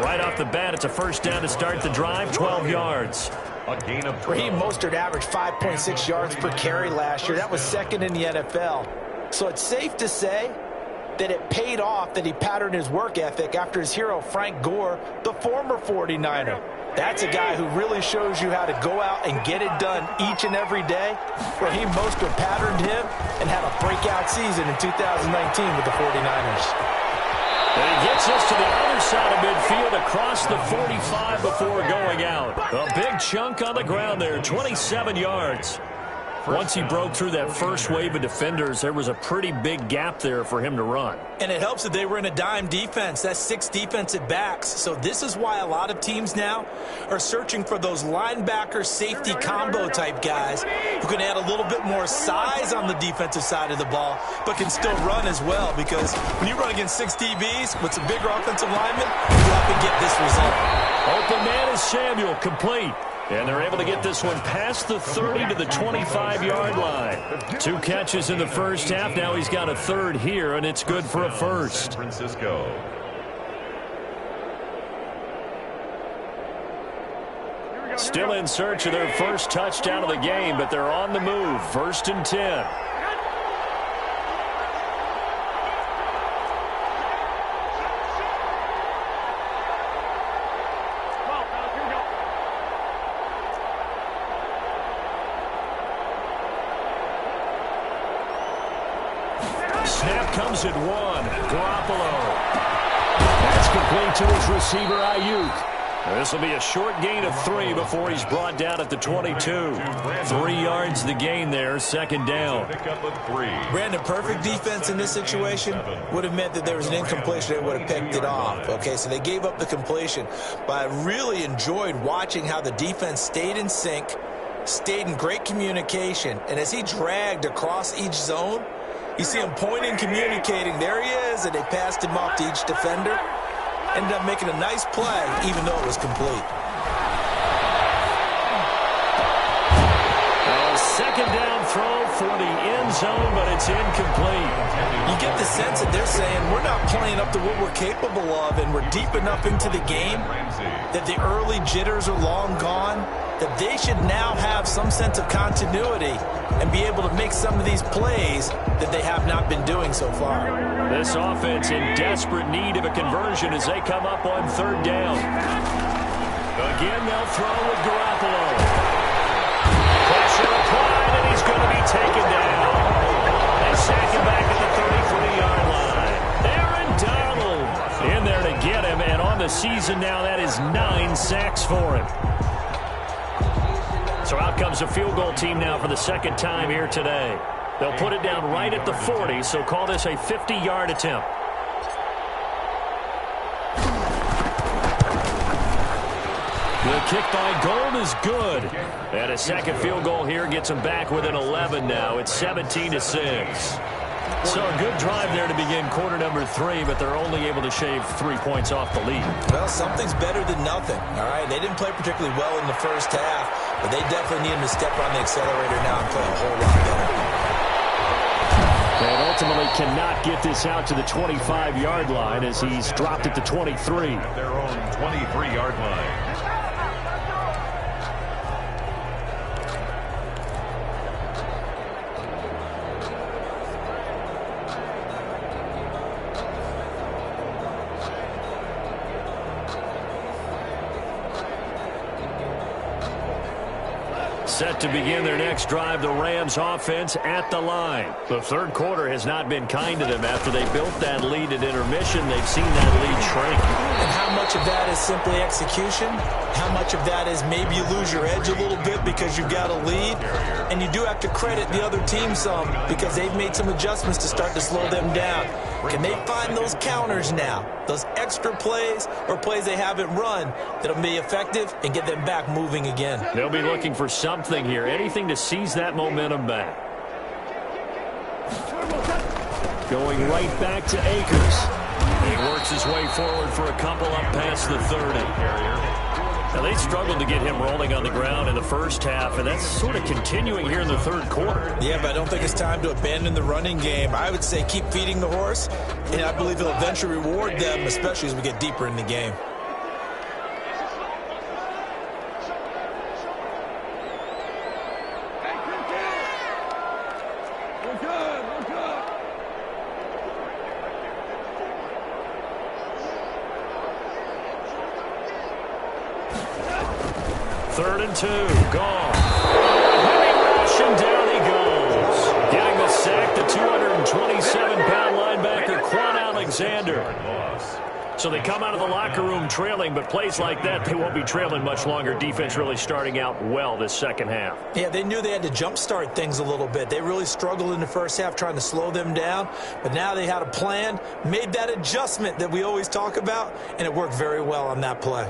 Right off the bat, it's a first down to start the drive, 12 yards. A gain of 12. Raheem Mostert averaged 5.6 yards per carry last year. That was second in the NFL. So it's safe to say that it paid off that he patterned his work ethic after his hero, Frank Gore, the former 49er. That's a guy who really shows you how to go out and get it done each and every day. Raheem Mostert patterned him and had a breakout season in 2019 with the 49ers. And he gets us to the other side of midfield across the 45 before going out. A big chunk on the ground there, 27 yards. Once he broke through that first wave of defenders, there was a pretty big gap there for him to run. And it helps that they were in a dime defense. That's 6 defensive backs. So this is why a lot of teams now are searching for those linebacker safety combo type guys who can add a little bit more size on the defensive side of the ball, but can still run as well. Because when you run against 6 DBs with some bigger offensive linemen, you often get this result. Open man is Samuel, complete. And they're able to get this one past the 30 to the 25-yard line. 2 catches in the first half. Now he's got a third here, and it's good for a first. San Francisco. Still in search of their first touchdown of the game, but they're on the move. 1st and 10. Snap comes at 1. Garoppolo. That's complete to his receiver, Ayuk. This will be a short gain of 3 before he's brought down at the 22. 3 yards the gain there, 2nd down. Brandon, perfect defense in this situation would have meant that there was an incompletion. They would have picked it off. Okay, so they gave up the completion. But I really enjoyed watching how the defense stayed in sync, stayed in great communication, and as he dragged across each zone, you see him pointing, communicating. There he is, and they passed him off to each defender. Ended up making a nice play, even though it was complete. A 2nd down throw for the end zone, but it's incomplete. You get the sense that they're saying we're not playing up to what we're capable of, and we're deep enough into the game that the early jitters are long gone, that they should now have some sense of continuity and be able to make some of these plays that they have not been doing so far. This offense in desperate need of a conversion as they come up on 3rd down. Again, they'll throw with Garoppolo. Pressure applied, and he's going to be taken down. They sack him back at the 33-yard line. Aaron Donald in there to get him, and on the season now, that is 9 sacks for him. So out comes a field goal team now for the 2nd time here today. They'll put it down right at the 40, so call this a 50-yard attempt. The kick by Gold is good. And a second field goal here gets them back within 11 now. It's 17-6. So a good drive there to begin quarter number 3, but they're only able to shave 3 points off the lead. Well, something's better than nothing, all right? They didn't play particularly well in the first half, but they definitely need him to step on the accelerator now and play a whole lot better. And ultimately cannot get this out to the 25-yard line as he's dropped at the 23. At their own 23-yard line. Set to begin their next drive, the Rams offense at the line. The third quarter has not been kind to them. After they built that lead at intermission, they've seen that lead shrink. And how much of that is simply execution? How much of that is maybe you lose your edge a little bit because you've got a lead? And you do have to credit the other team some because they've made some adjustments to start to slow them down. Can they find those counters now, those extra plays or plays they haven't run that'll be effective and get them back moving again? They'll be looking for something here, anything to seize that momentum back. Going right back to Akers. He works his way forward for a couple up past the 30. Now, they struggled to get him rolling on the ground in the first half, and that's sort of continuing here in the third quarter. Yeah, but I don't think it's time to abandon the running game. I would say keep feeding the horse, and I believe he'll eventually reward them, especially as we get deeper in the game. Third and 2, gone. Heavy rush, and down he goes. Getting the sack, the 227-pound linebacker, Quan Alexander. So they come out of the locker room trailing, but plays like that, they won't be trailing much longer. Defense really starting out well this second half. Yeah, they knew they had to jumpstart things a little bit. They really struggled in the first half trying to slow them down, but now they had a plan, made that adjustment that we always talk about, and it worked very well on that play.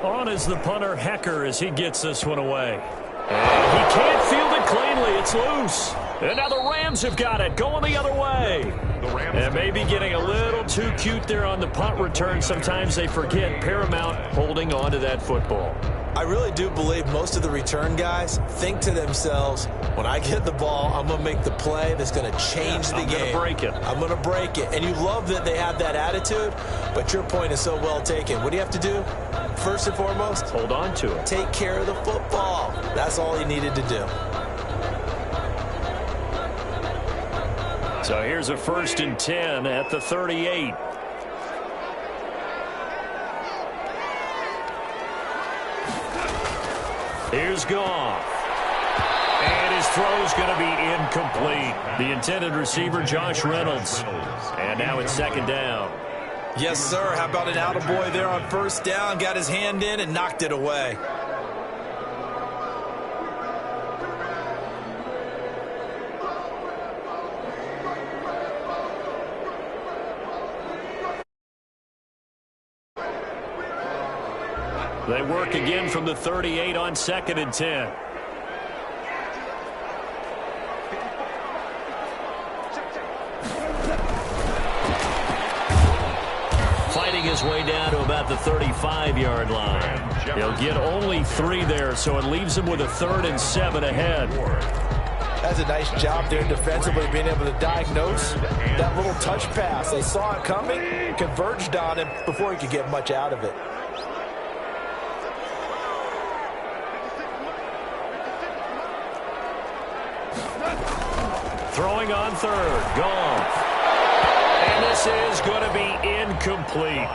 On is the punter, Hecker, as he gets this one away. And he can't field it cleanly. It's loose. And now the Rams have got it, going the other way. And maybe getting a little too cute there on the punt return. Sometimes they forget Paramount holding on to that football. I really do believe most of the return guys think to themselves, when I get the ball, I'm going to make the play that's going to change the game. I'm going to break it. And you love that they have that attitude, but your point is so well taken. What do you have to do? First and foremost, hold on to it. Take care of the football. That's all he needed to do. So here's a 1st and 10 at the 38. Here's Goff. And his throw's going to be incomplete. The intended receiver, Josh Reynolds. And now it's second down. Yes, sir. How about an attaboy there on first down? Got his hand in and knocked it away. They work again from the 38 on 2nd and 10. Fighting his way down to about the 35-yard line. He'll get only 3 there, so it leaves him with a 3rd and 7 ahead. That's a nice job there defensively, being able to diagnose that little touch pass. They saw it coming, converged on him before he could get much out of it. Throwing on 3rd, Goff. And this is going to be incomplete.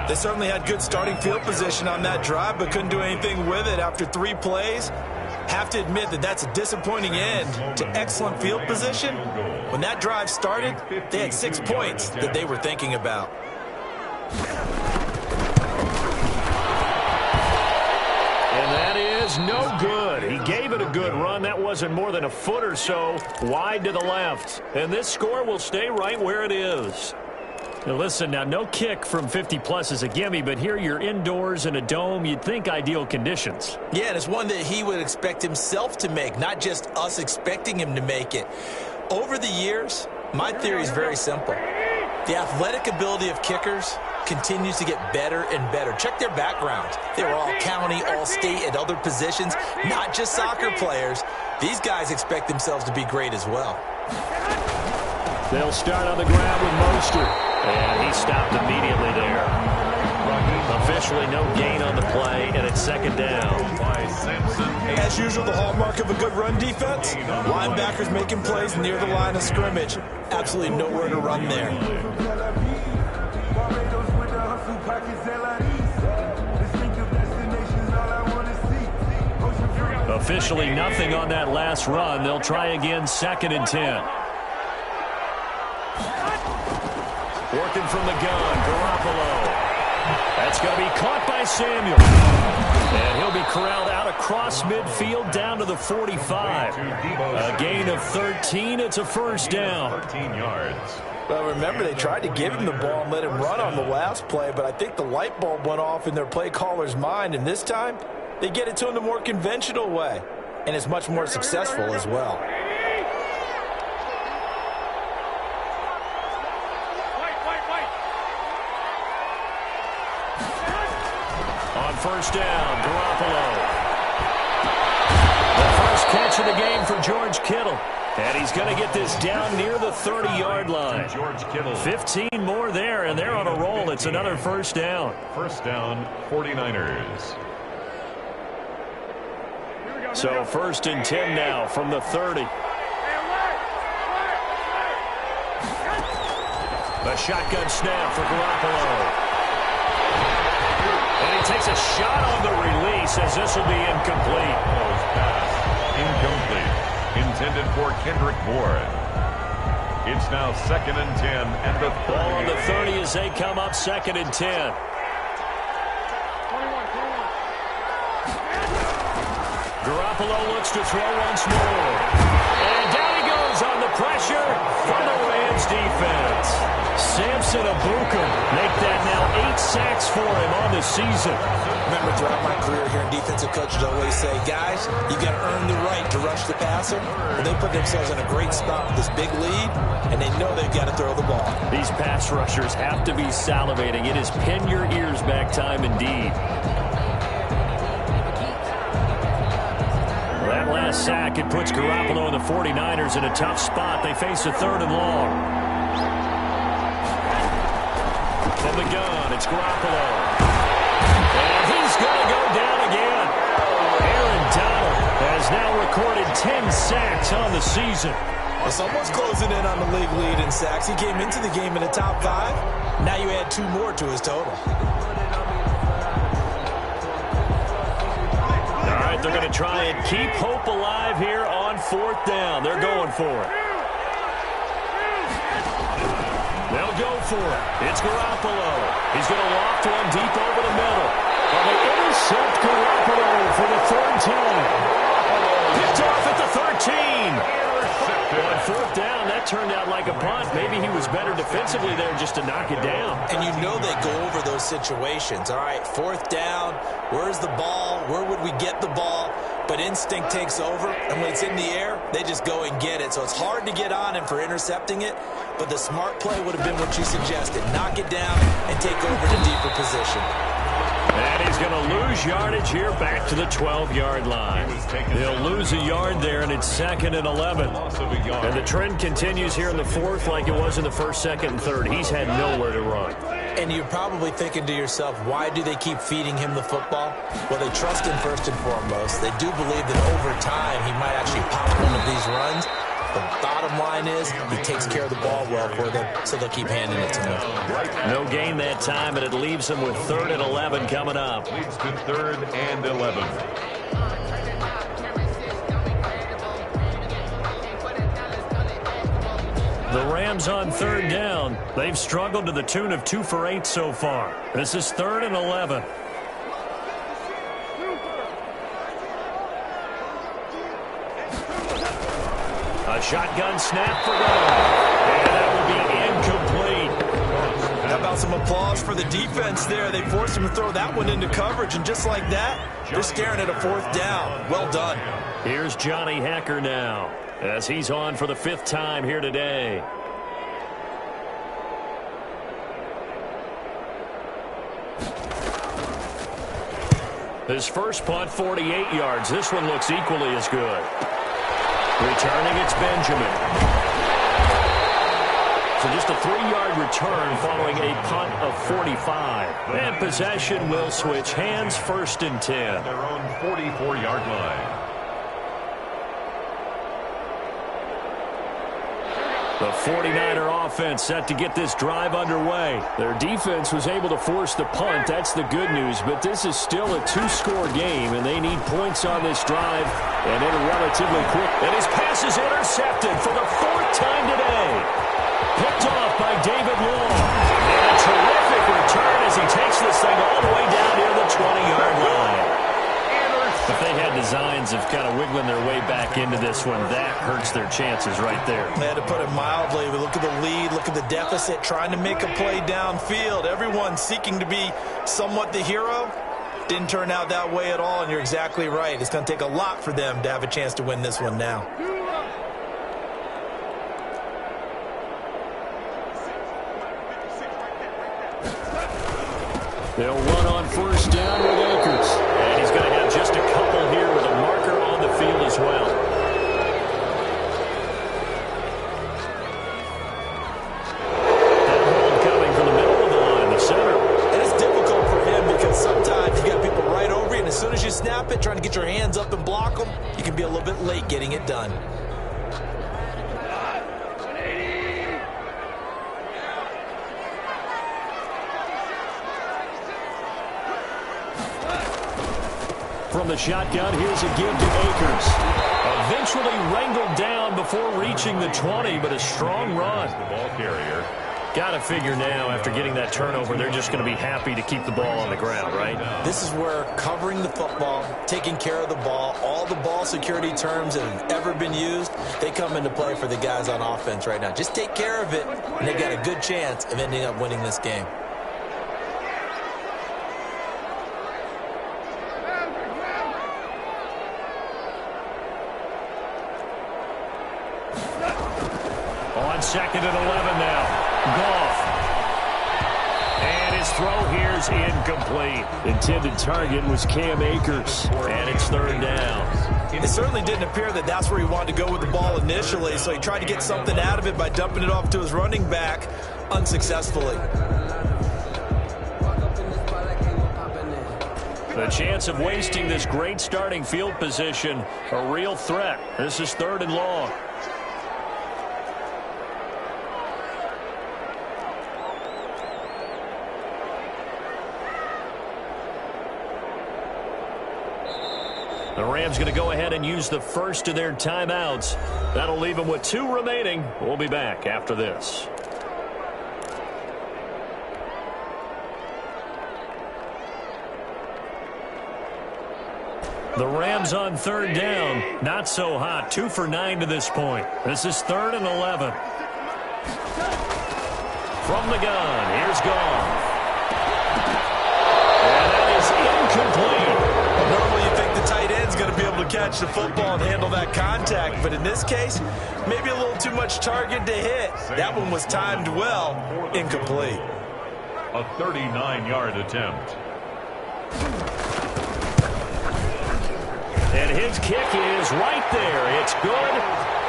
They certainly had good starting field position on that drive, but couldn't do anything with it after 3 plays. Have to admit that that's a disappointing end to excellent field position. When that drive started, they had 6 points that they were thinking about. And that is no good. He gave it a good run. That wasn't more than a foot or so wide to the left. And this score will stay right where it is. Now listen, now no kick from 50-plus is a gimme, but here you're indoors in a dome. You'd think ideal conditions. Yeah, and it's one that he would expect himself to make, not just us expecting him to make it. Over the years, my theory is very simple. The athletic ability of kickers continues to get better and better. Check their background. They were all county, all state, at other positions, not just soccer players. These guys expect themselves to be great as well. They'll start on the ground with Mostert. And he stopped immediately there. Officially no gain on the play, and it's second down. As usual, the hallmark of a good run defense, linebackers making plays near the line of scrimmage. Absolutely nowhere to run there. officially nothing on that last run. They'll try again, 2nd and 10. Working from the gun, Garoppolo. That's going to be caught by Samuel. And he'll be corralled out across midfield down to the 45. A gain of 13. It's a first down. 13 yards. Well, remember, they tried to give him the ball and let him run on the last play, but I think the light bulb went off in their play caller's mind, and this time they get it to him the more conventional way, and it's much more successful as well. On first down, Garoppolo. The first catch of the game for George Kittle. And he's going to get this down near the 30-yard line. George Kittle. 15 more there, and they're on a roll. It's another first down. First down, 49ers. So 1st and 10 now from the 30. A shotgun snap for Garoppolo. And he takes a shot on the release as this will be incomplete. Incomplete. Intended for Kendrick Bourne. It's now 2nd and 10 and the 30. Ball on the 30 as they come up 2nd and 10. Garoppolo looks to throw once more. And down he goes on the pressure from the Rams defense. Samson Abuka make that now 8 sacks for him on the season. Remember, throughout my career here in defensive coaches always say, guys, you got to earn the right to rush the passer. Well, they put themselves in a great spot with this big lead, and they know they've got to throw the ball. These pass rushers have to be salivating. It is pin your ears back time indeed. That last sack, it puts Garoppolo and the 49ers in a tough spot. They face a 3rd and long. From the gun, it's Garoppolo. And he's going to go down again. Aaron Donald has now recorded 10 sacks on the season. Well, someone's closing in on the league lead in sacks. He came into the game in the top 5. Now you add 2 more to his total. All right, they're going to try and keep hope alive here on 4th down. They're going for it. They'll go for it. It's Garoppolo. He's going to loft one deep over the middle. And they intercept Garoppolo for the 3rd time. Picked off at the 13. On 4th down, that turned out like a punt. Maybe he was better defensively there just to knock it down. And you know they go over those situations. All right, 4th down. Where's the ball? Where would we get the ball? But instinct takes over, and when it's in the air, they just go and get it. So it's hard to get on him for intercepting it, but the smart play would have been what you suggested. Knock it down and take over to deeper position. And he's going to lose yardage here back to the 12-yard line. They'll lose a yard there, and it's 2nd and 11. And the trend continues here in the 4th like it was in the 1st, 2nd, and 3rd. He's had nowhere to run. And you're probably thinking to yourself, why do they keep feeding him the football? Well, they trust him first and foremost. They do believe that over time he might actually pop one of these runs. The bottom line is he takes care of the ball well for them, so they'll keep handing it to him. No gain that time, and it leaves them with 3rd and 11 coming up. Leads to 3rd and 11. The Rams on 3rd down. They've struggled to the tune of 2 for 8 so far. This is 3rd and 11. A shotgun snap for goal. And that will be incomplete. How about some applause for the defense there? They forced him to throw that one into coverage, and just like that, they're staring at a 4th down. Well done. Here's Johnny Hacker now, as he's on for the 5th time here today. His first punt, 48 yards. This one looks equally as good. Returning, it's Benjamin. So just a 3-yard return following a punt of 45. And possession will switch hands, 1st and 10. Their own 44-yard line. The 49er offense set to get this drive underway. Their defense was able to force the punt. That's the good news. But this is still a two-score game, and they need points on this drive, and in a relatively quick. And his pass is intercepted for the fourth time today. Picked off by David Long. And a terrific return as he takes this thing all the way down near the 20-yard line. If they had designs of kind of wiggling their way back into this one, that hurts their chances right there. They had to put it mildly. We look at the lead, look at the deficit, trying to make a play downfield. Everyone seeking to be somewhat the hero. Didn't turn out that way at all, and you're exactly right. It's going to take a lot for them to have a chance to win this one now. They'll run on first down with Akers. And he's going to have just a couple here with a marker on the field as well. That hold coming from the middle of the line, the center. And it's difficult for him because sometimes you got people right over you, and as soon as you snap it, trying to get your hands up and block them, you can be a little bit late getting it done. From the shotgun, here's a give to Akers. Eventually wrangled down before reaching the 20, but a strong run. The ball carrier. Got to figure now, after getting that turnover, they're just going to be happy to keep the ball on the ground, right? This is where covering the football, taking care of the ball, all the ball security terms that have ever been used, they come into play for the guys on offense right now. Just take care of it, and they've got a good chance of ending up winning this game. On second and 11 now. Goff. And his throw here's incomplete. Intended target was Cam Akers. And it's third down. It certainly didn't appear that that's where he wanted to go with the ball initially, so he tried to get something out of it by dumping it off to his running back unsuccessfully. The chance of wasting this great starting field position, a real threat. This is third and long. The Rams going to go ahead and use the first of their timeouts. That'll leave them with 2 remaining. We'll be back after this. The Rams on third down. Not so hot. 2 for 9 to this point. This is third and 11. From the gun, here's Goff. And that is incomplete. Normally you think the tight end's going to be able to catch the football and handle that contact, but in this case, maybe a little too much target to hit. That one was timed well, incomplete. A 39-yard attempt. And his kick is right there. It's good.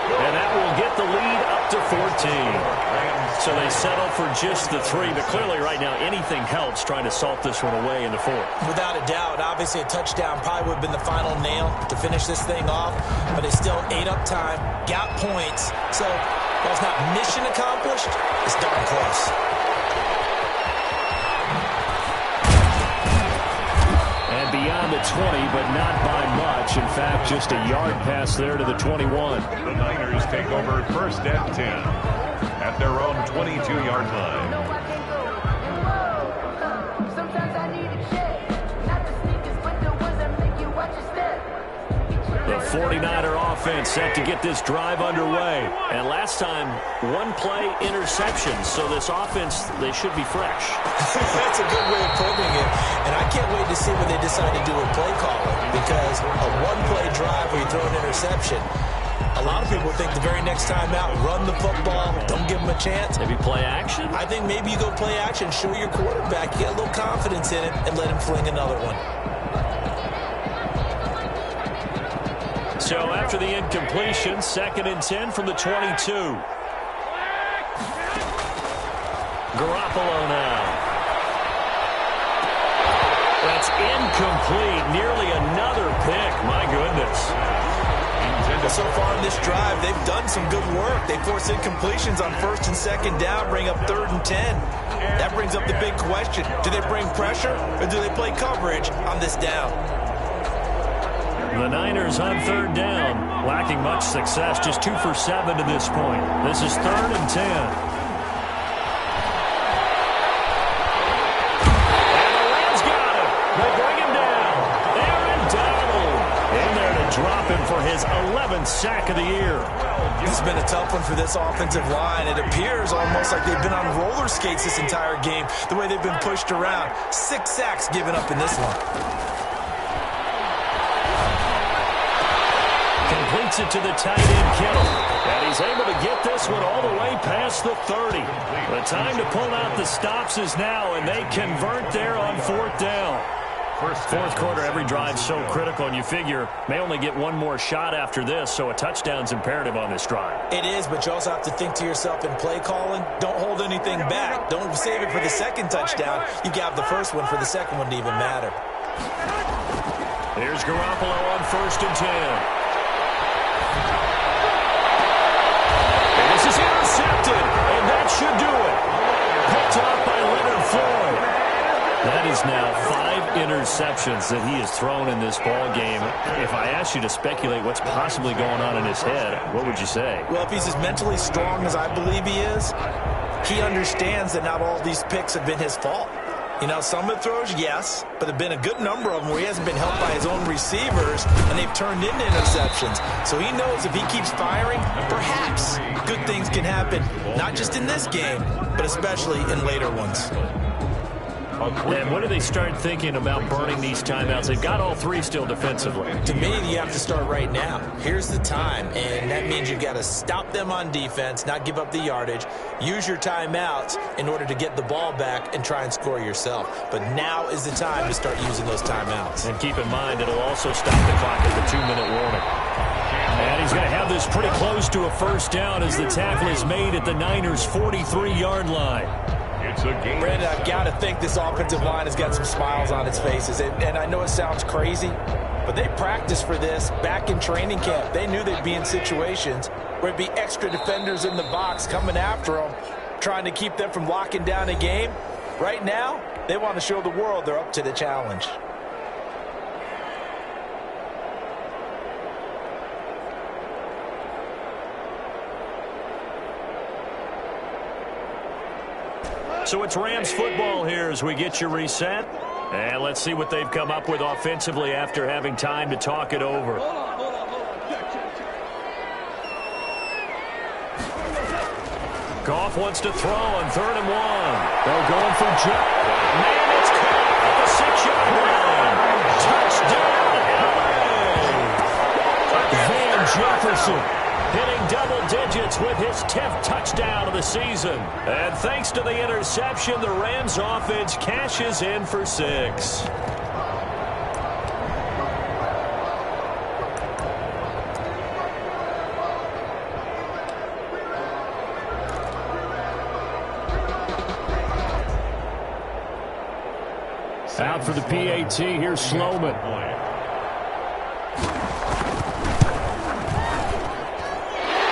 And that will get the lead up to 14. So they settle for just the 3. But clearly right now anything helps trying to salt this one away in the 4th. Without a doubt, obviously a touchdown probably would have been the final nail to finish this thing off. But it's still ate up time, got points. So while it's not mission accomplished, it's darn close. Beyond the 20, but not by much. In fact, just a yard pass there to the 21. The Niners take over first and 10 at their own 22-yard line. The 49er offense set to get this drive underway. And last time, 1-play interception. So this offense, they should be fresh. That's a good way of putting it. And I can't wait to see what they decide to do with play calling. Because a 1-play drive where you throw an interception, a lot of people think the very next time out, run the football, don't give them a chance. Maybe play action? I think maybe you go play action, show your quarterback, you get a little confidence in it, and let him fling another one. So after the incompletion, 2nd and 10 from the 22. Garoppolo now. That's incomplete. Nearly another pick. My goodness. Intended Well, so far in this drive, they've done some good work. They force incompletions on 1st and 2nd down, bring up 3rd and 10. That brings up the big question. Do they bring pressure or do they play coverage on this down? The Niners on 3rd down, lacking much success, just 2 for 7 to this point. This is 3rd and 10. Drop him for his 11th sack of the year. This has been a tough one for this offensive line. It appears almost like they've been on roller skates this entire game, the way they've been pushed around. 6 sacks given up in this one. Completes it to the tight end, Kittle. And he's able to get this one all the way past the 30. The time to pull out the stops is now, and they convert there on 4th down. Fourth quarter, every drive so critical, and you figure may only get one more shot after this, so a touchdown's imperative on this drive. It is, but you also have to think to yourself in play calling, don't hold anything back. Don't save it for the second touchdown. You got the first one for the second one to even matter. Here's Garoppolo on 1st and 10. And this is intercepted, and that should do it. Picked off by Leonard Floyd. That is now 5 interceptions that he has thrown in this ball game. If I asked you to speculate what's possibly going on in his head, what would you say? Well, if he's as mentally strong as I believe he is, he understands that not all these picks have been his fault. You know, some of the throws, yes, but there have been a good number of them where he hasn't been helped by his own receivers, and they've turned into interceptions. So he knows if he keeps firing, perhaps good things can happen, not just in this game, but especially in later ones. And when do they start thinking about burning these timeouts? They've got all 3 still defensively. To me, you have to start right now. Here's the time, and that means you've got to stop them on defense, not give up the yardage, use your timeouts in order to get the ball back and try and score yourself. But now is the time to start using those timeouts. And keep in mind, it'll also stop the clock at the 2-minute warning. And he's going to have this pretty close to a first down as the tackle is made at the Niners' 43-yard line. Brandon, I've got to think this offensive line has got some smiles on its faces. And I know it sounds crazy, but they practiced for this back in training camp. They knew they'd be in situations where it'd be extra defenders in the box coming after them, trying to keep them from locking down a game. Right now, they want to show the world they're up to the challenge. So it's Rams football here as we get you reset. And let's see what they've come up with offensively after having time to talk it over. Goff wants to throw on 3rd and 1. They're going for Joe. Man, it's caught at the 6-yard line. Touchdown, LA. Van Jefferson hitting double digits with his 10th touchdown of the season. And thanks to the interception, the Rams offense cashes in for 6. Out for the PAT, here's Sloman.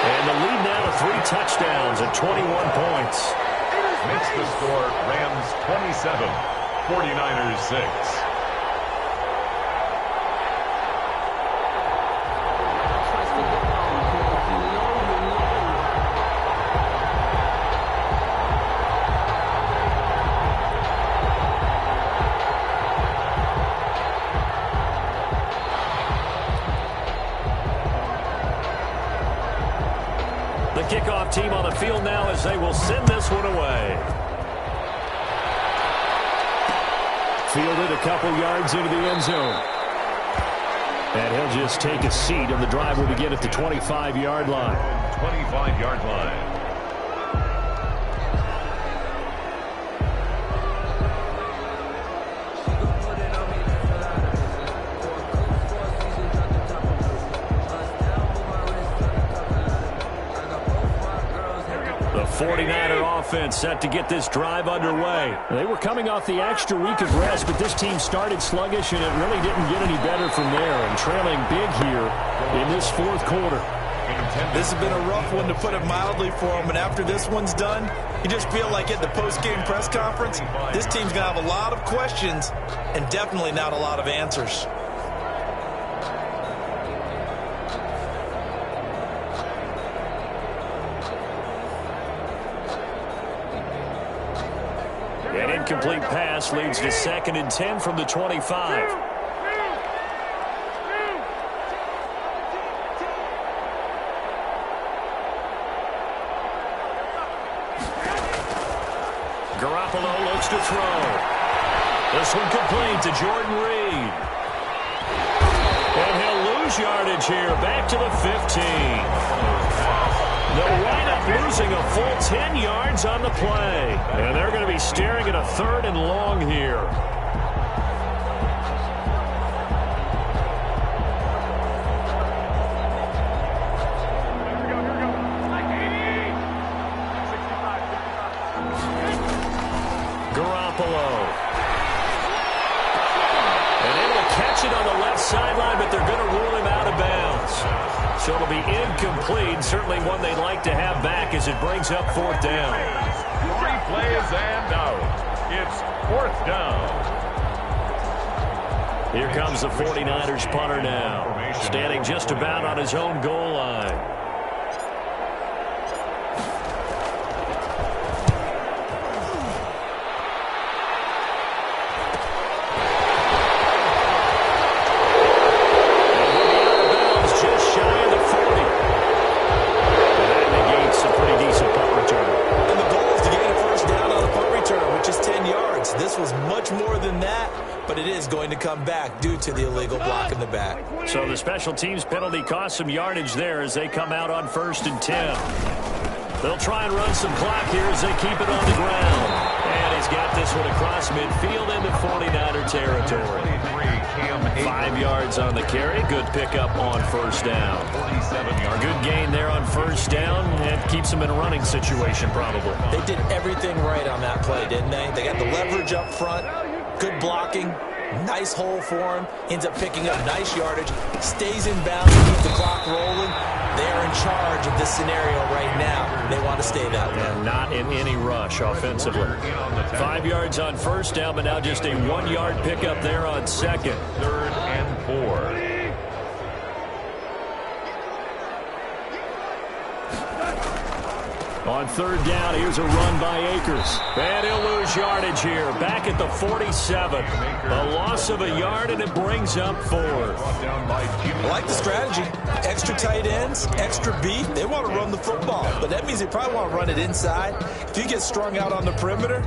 And the lead now to 3 touchdowns and 21 points. Makes the score Rams 27, 49ers 6. Kickoff team on the field now as they will send this one away. Fielded a couple yards into the end zone. And he'll just take a seat, and the drive will begin at the 25-yard line. 25-yard line. The 49er offense set to get this drive underway. They were coming off the extra week of rest, but this team started sluggish, and it really didn't get any better from there, and trailing big here in this fourth quarter. This has been a rough one, to put it mildly, for them, and after this one's done, you just feel like at the post-game press conference, this team's going to have a lot of questions and definitely not a lot of answers. An incomplete pass leads to 2nd and 10 from the 25. Garoppolo looks to throw. This one complete to Jordan Reed. And he'll lose yardage here, back to the 15. They'll wind up losing a full 10 yards on the play. And they're going to be staring at a 3rd and long here. Garoppolo. And able to catch it on the left sideline, but they're going to rule him out of bounds. So it'll be incomplete, certainly one they'd like to have back as it brings up 4th down. 3 plays and out. It's 4th down. Here comes the 49ers punter now, standing just about on his own goal line. Going to come back due to the illegal block in the back. So the special teams penalty cost some yardage there as they come out on 1st and 10. They'll try and run some clock here as they keep it on the ground. And he's got this one across midfield into 49er territory. 5 yards on the carry. Good pickup on 1st down. A good gain there on 1st down. And keeps them in a running situation probably. They did everything right on that play, didn't they? They got the leverage up front. Good blocking. Nice hole for him. Ends up picking up nice yardage. Stays in bounds to keep the clock rolling. They are in charge of this scenario right now. They want to stay that way. And not in any rush offensively. 5 yards on 1st down, but now just a 1-yard pickup there on 2nd. 3rd and 4. On 3rd down, here's a run by Akers. And he'll lose yardage here. Back at the 47. A loss of a yard, and it brings up 4th. I like the strategy. Extra tight ends, extra beef. They want to run the football, but that means they probably want to run it inside. If you get strung out on the perimeter,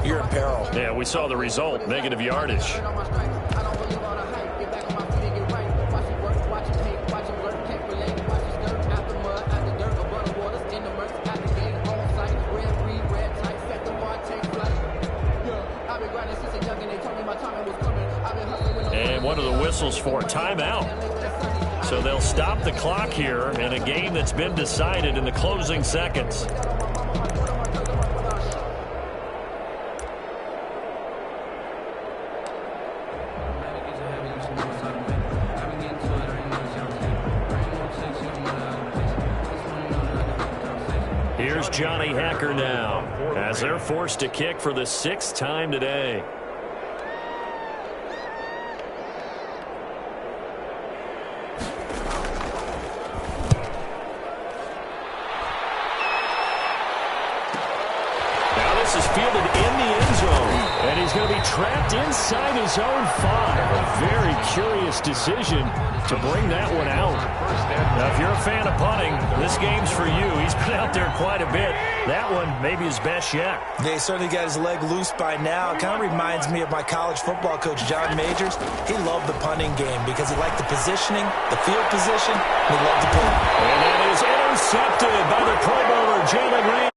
you're in peril. Yeah, we saw the result. Negative yardage. And one of the whistles for timeout. So they'll stop the clock here in a game that's been decided in the closing seconds. Here's Johnny Hacker now as they're forced to kick for the 6th time today. This is fielded in the end zone, and he's going to be trapped inside his own 5. A very curious decision to bring that one out. Now, if you're a fan of punting, this game's for you. He's been out there quite a bit. That one maybe his best yet. They certainly got his leg loose by now. It kind of reminds me of my college football coach, John Majors. He loved the punting game because he liked the positioning, the field position, and he loved the punt. And that is intercepted by the Pro Bowler, Jalen Ramsey.